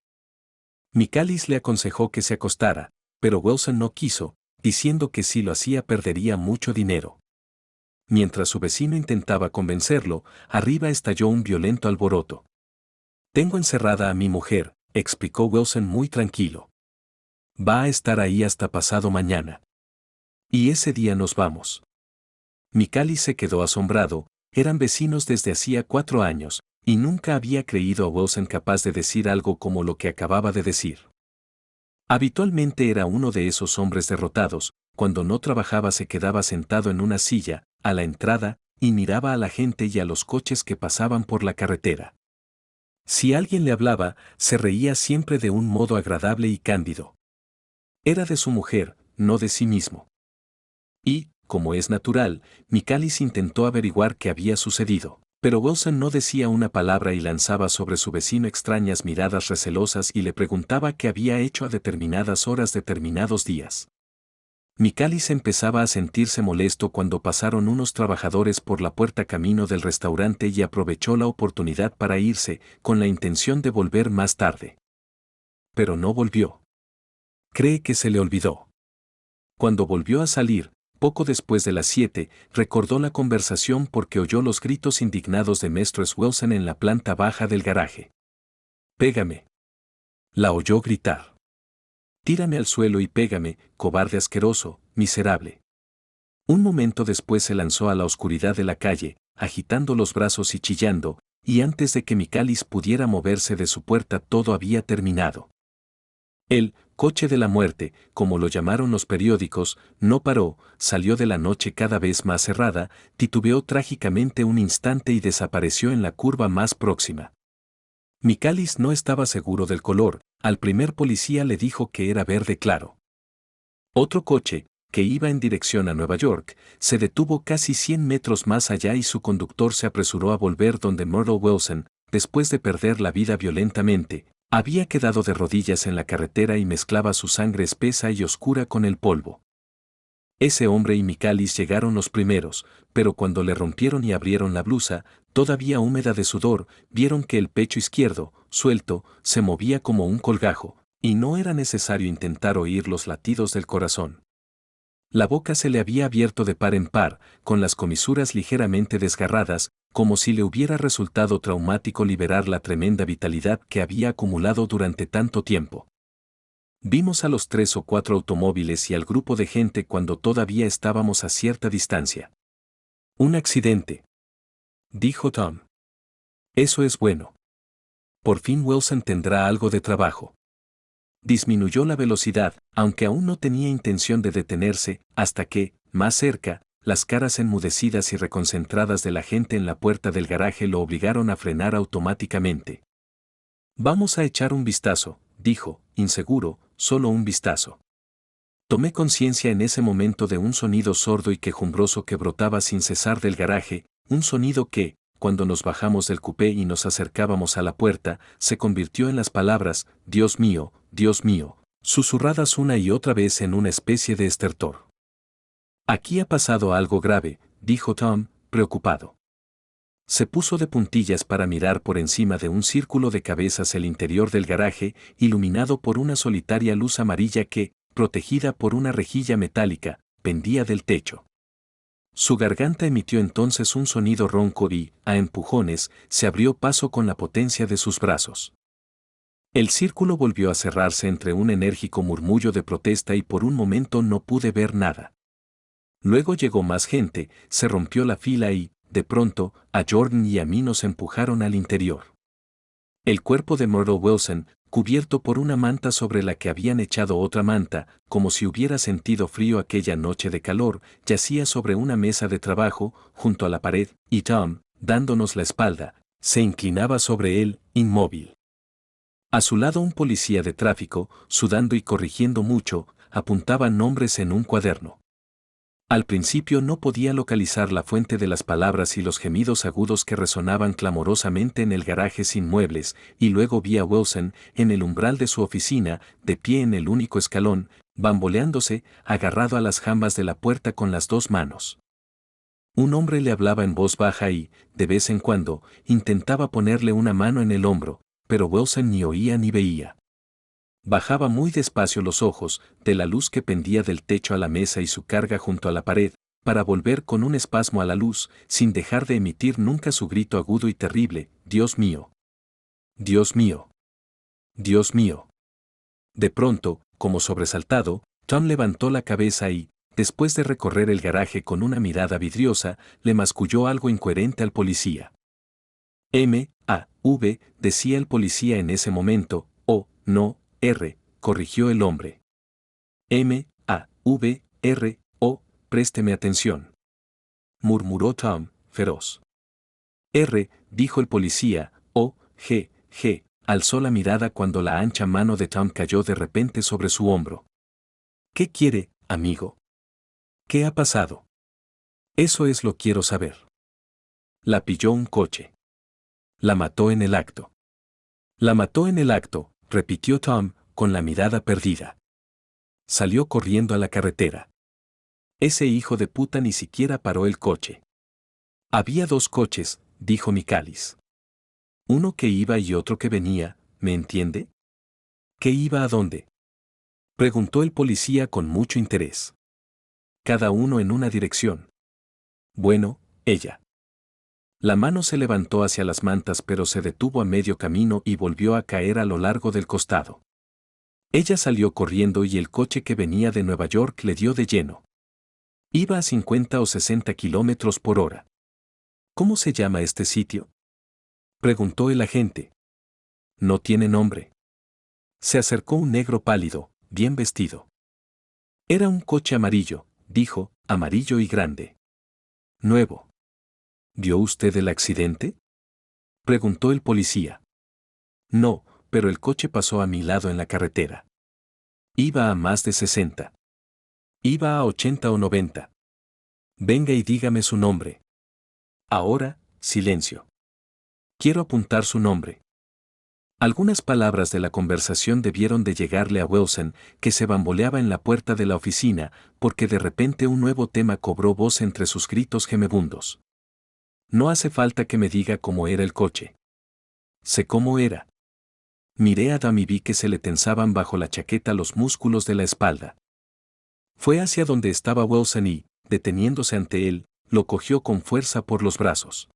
Speaker 1: Michalis le aconsejó que se acostara, pero Wilson no quiso, diciendo que si lo hacía perdería mucho dinero. Mientras su vecino intentaba convencerlo, arriba estalló un violento alboroto. Tengo encerrada a mi mujer, explicó Wilson muy tranquilo. Va a estar ahí hasta pasado mañana. Y ese día nos vamos. Michalis se quedó asombrado, eran vecinos desde hacía 4 años, y nunca había creído a Wilson capaz de decir algo como lo que acababa de decir. Habitualmente era uno de esos hombres derrotados, cuando no trabajaba se quedaba sentado en una silla, a la entrada, y miraba a la gente y a los coches que pasaban por la carretera. Si alguien le hablaba, se reía siempre de un modo agradable y cándido. Era de su mujer, no de sí mismo. Y, como es natural, Michalis intentó averiguar qué había sucedido. Pero Wilson no decía una palabra y lanzaba sobre su vecino extrañas miradas recelosas y le preguntaba qué había hecho a determinadas horas determinados días. Michalis empezaba a sentirse molesto cuando pasaron unos trabajadores por la puerta camino del restaurante y aprovechó la oportunidad para irse, con la intención de volver más tarde. Pero no volvió. Cree que se le olvidó. Cuando volvió a salir, Poco después de las 7, recordó la conversación porque oyó los gritos indignados de Mistress Wilson en la planta baja del garaje. «Pégame». La oyó gritar. «Tírame al suelo y pégame, cobarde asqueroso, miserable». Un momento después se lanzó a la oscuridad de la calle, agitando los brazos y chillando, y antes de que Michalis pudiera moverse de su puerta todo había terminado. El coche de la muerte, como lo llamaron los periódicos, no paró, salió de la noche cada vez más cerrada, titubeó trágicamente un instante y desapareció en la curva más próxima. Michalis no estaba seguro del color, al primer policía le dijo que era verde claro. Otro coche, que iba en dirección a Nueva York, se detuvo casi 100 metros más allá y su conductor se apresuró a volver donde Myrtle Wilson, después de perder la vida violentamente, había quedado de rodillas en la carretera y mezclaba su sangre espesa y oscura con el polvo. Ese hombre y Michalis llegaron los primeros, pero cuando le rompieron y abrieron la blusa, todavía húmeda de sudor, vieron que el pecho izquierdo, suelto, se movía como un colgajo, y no era necesario intentar oír los latidos del corazón. La boca se le había abierto de par en par, con las comisuras ligeramente desgarradas, como si le hubiera resultado traumático liberar la tremenda vitalidad que había acumulado durante tanto tiempo. Vimos a los 3 o 4 automóviles y al grupo de gente cuando todavía estábamos a cierta distancia. «Un accidente», dijo Tom. «Eso es bueno. Por fin Wilson tendrá algo de trabajo». Disminuyó la velocidad, aunque aún no tenía intención de detenerse, hasta que, más cerca, las caras enmudecidas y reconcentradas de la gente en la puerta del garaje lo obligaron a frenar automáticamente. «Vamos a echar un vistazo», dijo, inseguro, «solo un vistazo». Tomé conciencia en ese momento de un sonido sordo y quejumbroso que brotaba sin cesar del garaje, un sonido que, cuando nos bajamos del coupé y nos acercábamos a la puerta, se convirtió en las palabras, Dios mío», susurradas una y otra vez en una especie de estertor. «Aquí ha pasado algo grave», dijo Tom, preocupado. Se puso de puntillas para mirar por encima de un círculo de cabezas el interior del garaje, iluminado por una solitaria luz amarilla que, protegida por una rejilla metálica, pendía del techo. Su garganta emitió entonces un sonido ronco y, a empujones, se abrió paso con la potencia de sus brazos. El círculo volvió a cerrarse entre un enérgico murmullo de protesta y por un momento no pude ver nada. Luego llegó más gente, se rompió la fila y, de pronto, a Jordan y a mí nos empujaron al interior. El cuerpo de Myrtle Wilson, cubierto por una manta sobre la que habían echado otra manta, como si hubiera sentido frío aquella noche de calor, yacía sobre una mesa de trabajo, junto a la pared, y Tom, dándonos la espalda, se inclinaba sobre él, inmóvil. A su lado un policía de tráfico, sudando y corrigiendo mucho, apuntaba nombres en un cuaderno. Al principio no podía localizar la fuente de las palabras y los gemidos agudos que resonaban clamorosamente en el garaje sin muebles, y luego vi a Wilson, en el umbral de su oficina, de pie en el único escalón, bamboleándose, agarrado a las jambas de la puerta con las 2 manos. Un hombre le hablaba en voz baja y, de vez en cuando, intentaba ponerle una mano en el hombro, pero Wilson ni oía ni veía. Bajaba muy despacio los ojos, de la luz que pendía del techo a la mesa y su carga junto a la pared, para volver con un espasmo a la luz, sin dejar de emitir nunca su grito agudo y terrible, «Dios mío! Dios mío! Dios mío». De pronto, como sobresaltado, Tom levantó la cabeza y, después de recorrer el garaje con una mirada vidriosa, le masculló algo incoherente al policía. «M-A-V», decía el policía en ese momento, «O, no, R», corrigió el hombre. «M-A-V-R-O, présteme atención», murmuró Tom, feroz. «R», dijo el policía, «O-G-G», alzó la mirada cuando la ancha mano de Tom cayó de repente sobre su hombro. «¿Qué quiere, amigo? ¿Qué ha pasado? Eso es lo quiero saber». «La pilló un coche. La mató en el acto». «La mató en el acto», repitió Tom, con la mirada perdida. Salió corriendo a la carretera. Ese hijo de puta ni siquiera paró el coche. «Había 2 coches», dijo Michalis. «Uno que iba y otro que venía, ¿me entiende?» «¿Qué iba a dónde?», preguntó el policía con mucho interés. cada uno en una dirección. Bueno, ella. La mano se levantó hacia las mantas pero se detuvo a medio camino y volvió a caer a lo largo del costado. Ella salió corriendo y el coche que venía de Nueva York le dio de lleno. Iba a 50 o 60 kilómetros por hora. ¿Cómo se llama este sitio?, preguntó el agente. No tiene nombre. Se acercó un negro pálido, bien vestido. Era un coche amarillo, dijo, amarillo y grande. Nuevo. ¿Vio usted el accidente?, preguntó el policía. No, pero el coche pasó a mi lado en la carretera. Iba a más de 60. Iba a 80 o 90. Venga y dígame su nombre. Ahora, silencio. Quiero apuntar su nombre. Algunas palabras de la conversación debieron de llegarle a Wilson, que se bamboleaba en la puerta de la oficina, porque de repente un nuevo tema cobró voz entre sus gritos gemebundos. No hace falta que me diga cómo era el coche. Sé cómo era. Miré a Adam y vi que se le tensaban bajo la chaqueta los músculos de la espalda. Fue hacia donde estaba Wilson y, deteniéndose ante él, lo cogió con fuerza por los brazos.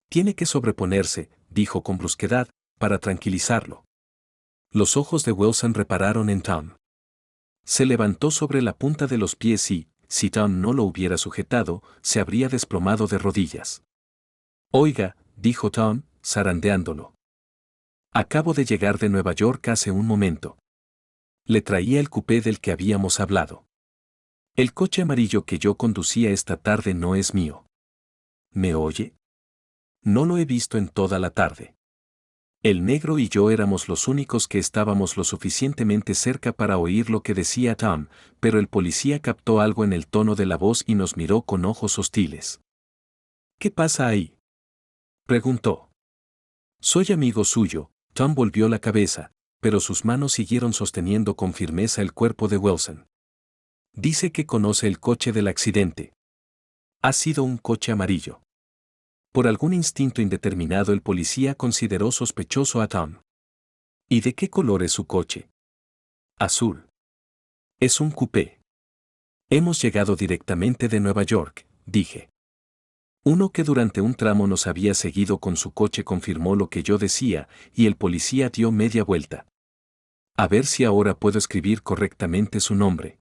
Speaker 1: Tiene que sobreponerse, dijo con brusquedad, para tranquilizarlo. Los ojos de Wilson repararon en Tom. Se levantó sobre la punta de los pies y, si Tom no lo hubiera sujetado, se habría desplomado de rodillas. Oiga, dijo Tom, zarandeándolo. Acabo de llegar de Nueva York hace un momento. Le traía el coupé del que habíamos hablado. El coche amarillo que yo conducía esta tarde no es mío. ¿Me oye? No lo he visto en toda la tarde. El negro y yo éramos los únicos que estábamos lo suficientemente cerca para oír lo que decía Tom, pero el policía captó algo en el tono de la voz y nos miró con ojos hostiles. ¿Qué pasa ahí?, preguntó. Soy amigo suyo. Tom volvió la cabeza, pero sus manos siguieron sosteniendo con firmeza el cuerpo de Wilson. Dice que conoce el coche del accidente. Ha sido un coche amarillo. Por algún instinto indeterminado el policía consideró sospechoso a Tom. ¿Y de qué color es su coche? Azul. Es un coupé. Hemos llegado directamente de Nueva York, dije. Uno que durante un tramo nos había seguido con su coche confirmó lo que yo decía, y el policía dio media vuelta. A ver si ahora puedo escribir correctamente su nombre.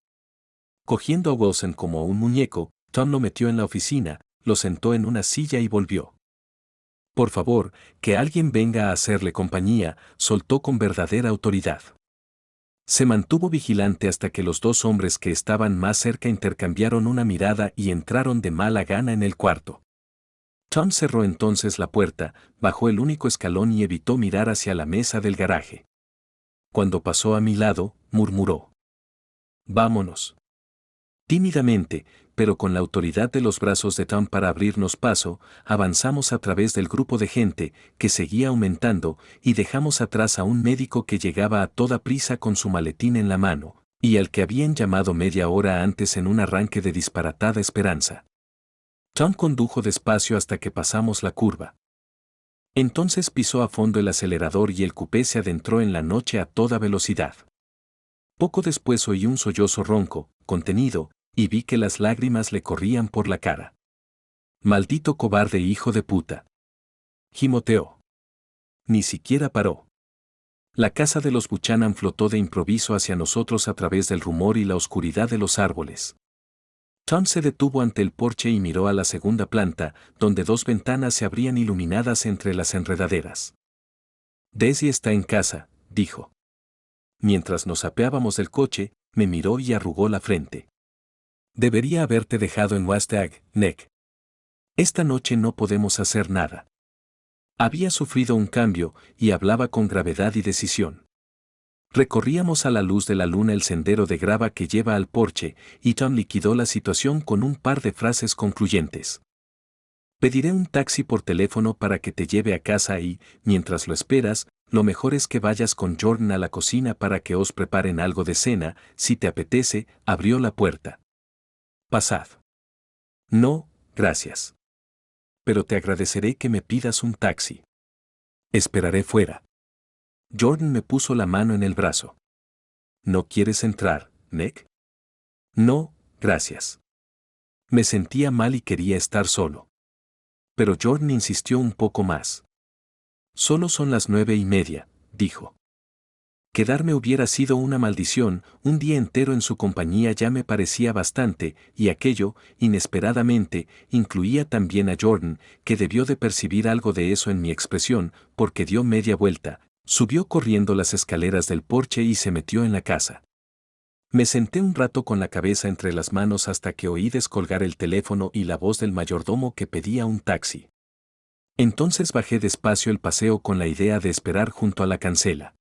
Speaker 1: Cogiendo a Wilson como un muñeco, Tom lo metió en la oficina, lo sentó en una silla y volvió. Por favor, que alguien venga a hacerle compañía, soltó con verdadera autoridad. Se mantuvo vigilante hasta que los dos hombres que estaban más cerca intercambiaron una mirada y entraron de mala gana en el cuarto. Tom cerró entonces la puerta, bajó el único escalón y evitó mirar hacia la mesa del garaje. Cuando pasó a mi lado, murmuró: «Vámonos». Tímidamente, pero con la autoridad de los brazos de Tom para abrirnos paso, avanzamos a través del grupo de gente, que seguía aumentando, y dejamos atrás a un médico que llegaba a toda prisa con su maletín en la mano, y al que habían llamado media hora antes en un arranque de disparatada esperanza. Tom condujo despacio hasta que pasamos la curva. Entonces pisó a fondo el acelerador y el coupé se adentró en la noche a toda velocidad. Poco después oí un sollozo ronco, contenido, y vi que las lágrimas le corrían por la cara. «Maldito cobarde hijo de puta», gimoteó. Ni siquiera paró. La casa de los Buchanan flotó de improviso hacia nosotros a través del rumor y la oscuridad de los árboles. Tom se detuvo ante el porche y miró a la segunda planta, donde dos ventanas se abrían iluminadas entre las enredaderas. «Daisy está en casa», dijo. Mientras nos apeábamos del coche, me miró y arrugó la frente. «Debería haberte dejado en Wastag, Nick. Esta noche no podemos hacer nada». Había sufrido un cambio y hablaba con gravedad y decisión. Recorríamos a la luz de la luna el sendero de grava que lleva al porche, y Tom liquidó la situación con un par de frases concluyentes. «Pediré un taxi por teléfono para que te lleve a casa y, mientras lo esperas, lo mejor es que vayas con Jordan a la cocina para que os preparen algo de cena, si te apetece». Abrió la puerta. «Pasad». «No, gracias. Pero te agradeceré que me pidas un taxi. Esperaré fuera». Jordan me puso la mano en el brazo. «¿No quieres entrar, Nick?». «No, gracias. Me sentía mal y quería estar solo. Pero Jordan insistió un poco más. Solo son las 9:30, dijo. Quedarme hubiera sido una maldición, un día entero en su compañía ya me parecía bastante, y aquello, inesperadamente, incluía también a Jordan, que debió de percibir algo de eso en mi expresión, porque dio media vuelta, subió corriendo las escaleras del porche y se metió en la casa. Me senté un rato con la cabeza entre las manos hasta que oí descolgar el teléfono y la voz del mayordomo que pedía un taxi. Entonces bajé despacio el paseo con la idea de esperar junto a la cancela.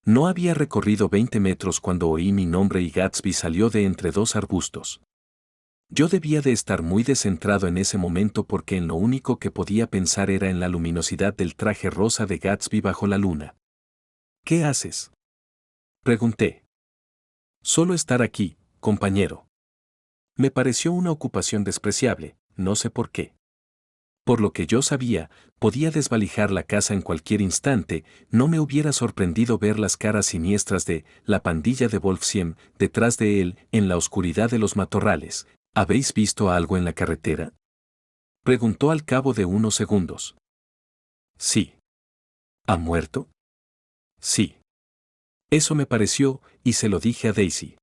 Speaker 1: No había recorrido 20 metros cuando oí mi nombre y Gatsby salió de entre dos arbustos. Yo debía de estar muy descentrado en ese momento porque en lo único que podía pensar era en la luminosidad del traje rosa de Gatsby bajo la luna. ¿Qué haces?, pregunté. Solo estar aquí, compañero. Me pareció una ocupación despreciable, no sé por qué. Por lo que yo sabía, podía desvalijar la casa en cualquier instante, no me hubiera sorprendido ver las caras siniestras de la pandilla de Wolfsheim detrás de él en la oscuridad de los matorrales. ¿Habéis visto algo en la carretera?, preguntó al cabo de unos segundos. Sí. ¿Ha muerto? Sí. Eso me pareció, y se lo dije a Daisy.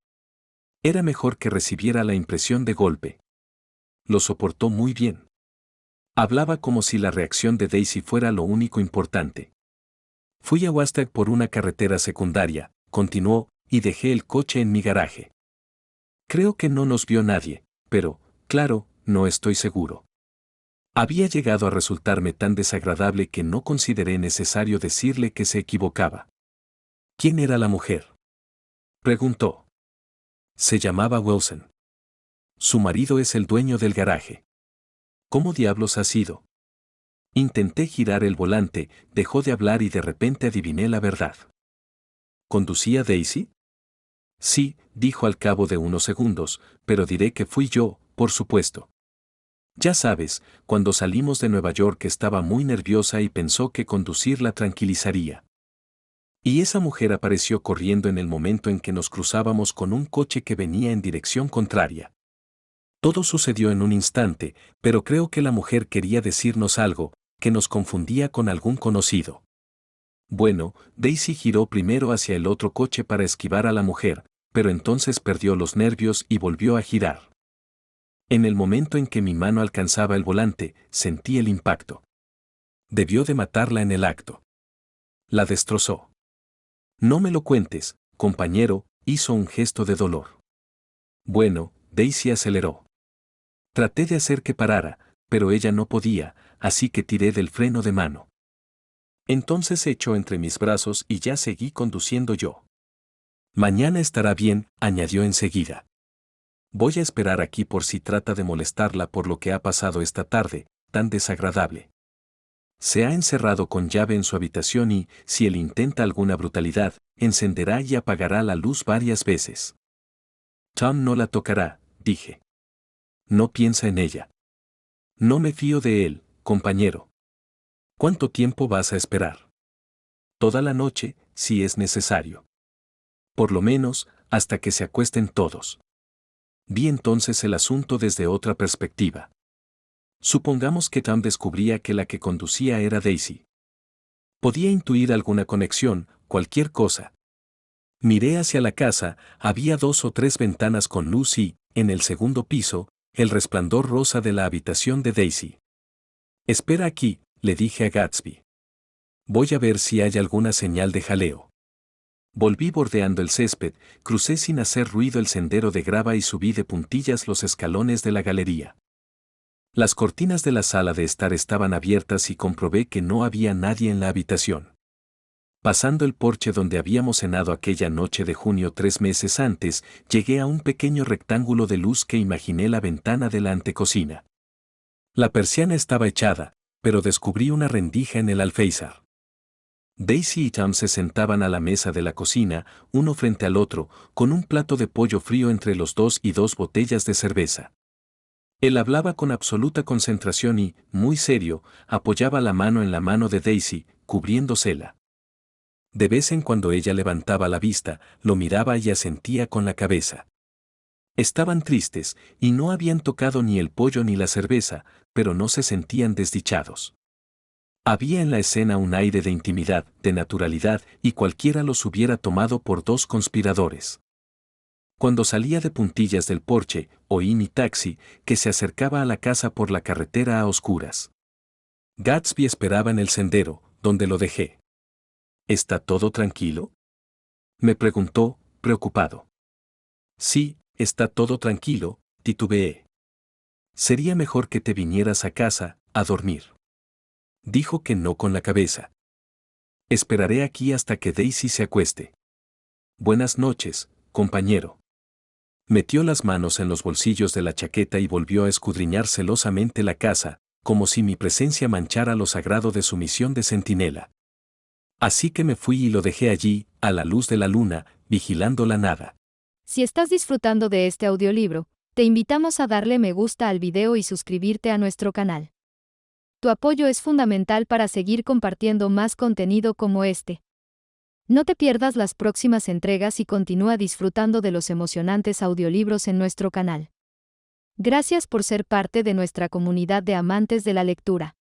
Speaker 1: Era mejor que recibiera la impresión de golpe. Lo soportó muy bien. Hablaba como si la reacción de Daisy fuera lo único importante. Fui a Wastag por una carretera secundaria, continuó, y dejé el coche en mi garaje. Creo que no nos vio nadie, pero, claro, no estoy seguro. Había llegado a resultarme tan desagradable que no consideré necesario decirle que se equivocaba. ¿Quién era la mujer?, preguntó. Se llamaba Wilson. Su marido es el dueño del garaje. ¿Cómo diablos ha sido? Intenté girar el volante, dejó de hablar y de repente adiviné la verdad. ¿Conducía Daisy? Sí, dijo al cabo de unos segundos, pero diré que fui yo, por supuesto. Ya sabes, cuando salimos de Nueva York estaba muy nerviosa y pensó que conducir la tranquilizaría. Y esa mujer apareció corriendo en el momento en que nos cruzábamos con un coche que venía en dirección contraria. Todo sucedió en un instante, pero creo que la mujer quería decirnos algo, que nos confundía con algún conocido. Bueno, Daisy giró primero hacia el otro coche para esquivar a la mujer, pero entonces perdió los nervios y volvió a girar. En el momento en que mi mano alcanzaba el volante, sentí el impacto. Debió de matarla en el acto. La destrozó. No me lo cuentes, compañero, hizo un gesto de dolor. Bueno, Daisy aceleró. Traté de hacer que parara, pero ella no podía, así que tiré del freno de mano. Entonces se echó entre mis brazos y ya seguí conduciendo yo. Mañana estará bien, añadió enseguida. Voy a esperar aquí por si trata de molestarla por lo que ha pasado esta tarde, tan desagradable. Se ha encerrado con llave en su habitación y, si él intenta alguna brutalidad, encenderá y apagará la luz varias veces. Tom no la tocará, dije. No piensa en ella. No me fío de él, compañero. ¿Cuánto tiempo vas a esperar? Toda la noche, si es necesario. Por lo menos, hasta que se acuesten todos. Vi entonces el asunto desde otra perspectiva. Supongamos que Tom descubría que la que conducía era Daisy. Podía intuir alguna conexión, cualquier cosa. Miré hacia la casa, había 2 o 3 ventanas con luz y, en el segundo piso, el resplandor rosa de la habitación de Daisy. Espera aquí, le dije a Gatsby. Voy a ver si hay alguna señal de jaleo. Volví bordeando el césped, crucé sin hacer ruido el sendero de grava y subí de puntillas los escalones de la galería. Las cortinas de la sala de estar estaban abiertas y comprobé que no había nadie en la habitación. Pasando el porche donde habíamos cenado aquella noche de junio 3 meses antes, llegué a un pequeño rectángulo de luz que imaginé la ventana de la antecocina. La persiana estaba echada, pero descubrí una rendija en el alféizar. Daisy y Tom se sentaban a la mesa de la cocina, uno frente al otro, con un plato de pollo frío entre los dos y 2 botellas de cerveza. Él hablaba con absoluta concentración y, muy serio, apoyaba la mano en la mano de Daisy, cubriéndosela. De vez en cuando ella levantaba la vista, lo miraba y asentía con la cabeza. Estaban tristes, y no habían tocado ni el pollo ni la cerveza, pero no se sentían desdichados. Había en la escena un aire de intimidad, de naturalidad, y cualquiera los hubiera tomado por dos conspiradores. Cuando salía de puntillas del porche, oí mi taxi, que se acercaba a la casa por la carretera a oscuras. Gatsby esperaba en el sendero, donde lo dejé. ¿Está todo tranquilo?, me preguntó, preocupado. Sí, está todo tranquilo, titubeé. Sería mejor que te vinieras a casa, a dormir. Dijo que no con la cabeza. Esperaré aquí hasta que Daisy se acueste. Buenas noches, compañero. Metió las manos en los bolsillos de la chaqueta y volvió a escudriñar celosamente la casa, como si mi presencia manchara lo sagrado de su misión de centinela. Así que me fui y lo dejé allí, a la luz de la luna, vigilando la nada.
Speaker 2: Si estás disfrutando de este audiolibro, te invitamos a darle me gusta al video y suscribirte a nuestro canal. Tu apoyo es fundamental para seguir compartiendo más contenido como este. No te pierdas las próximas entregas y continúa disfrutando de los emocionantes audiolibros en nuestro canal. Gracias por ser parte de nuestra comunidad de amantes de la lectura.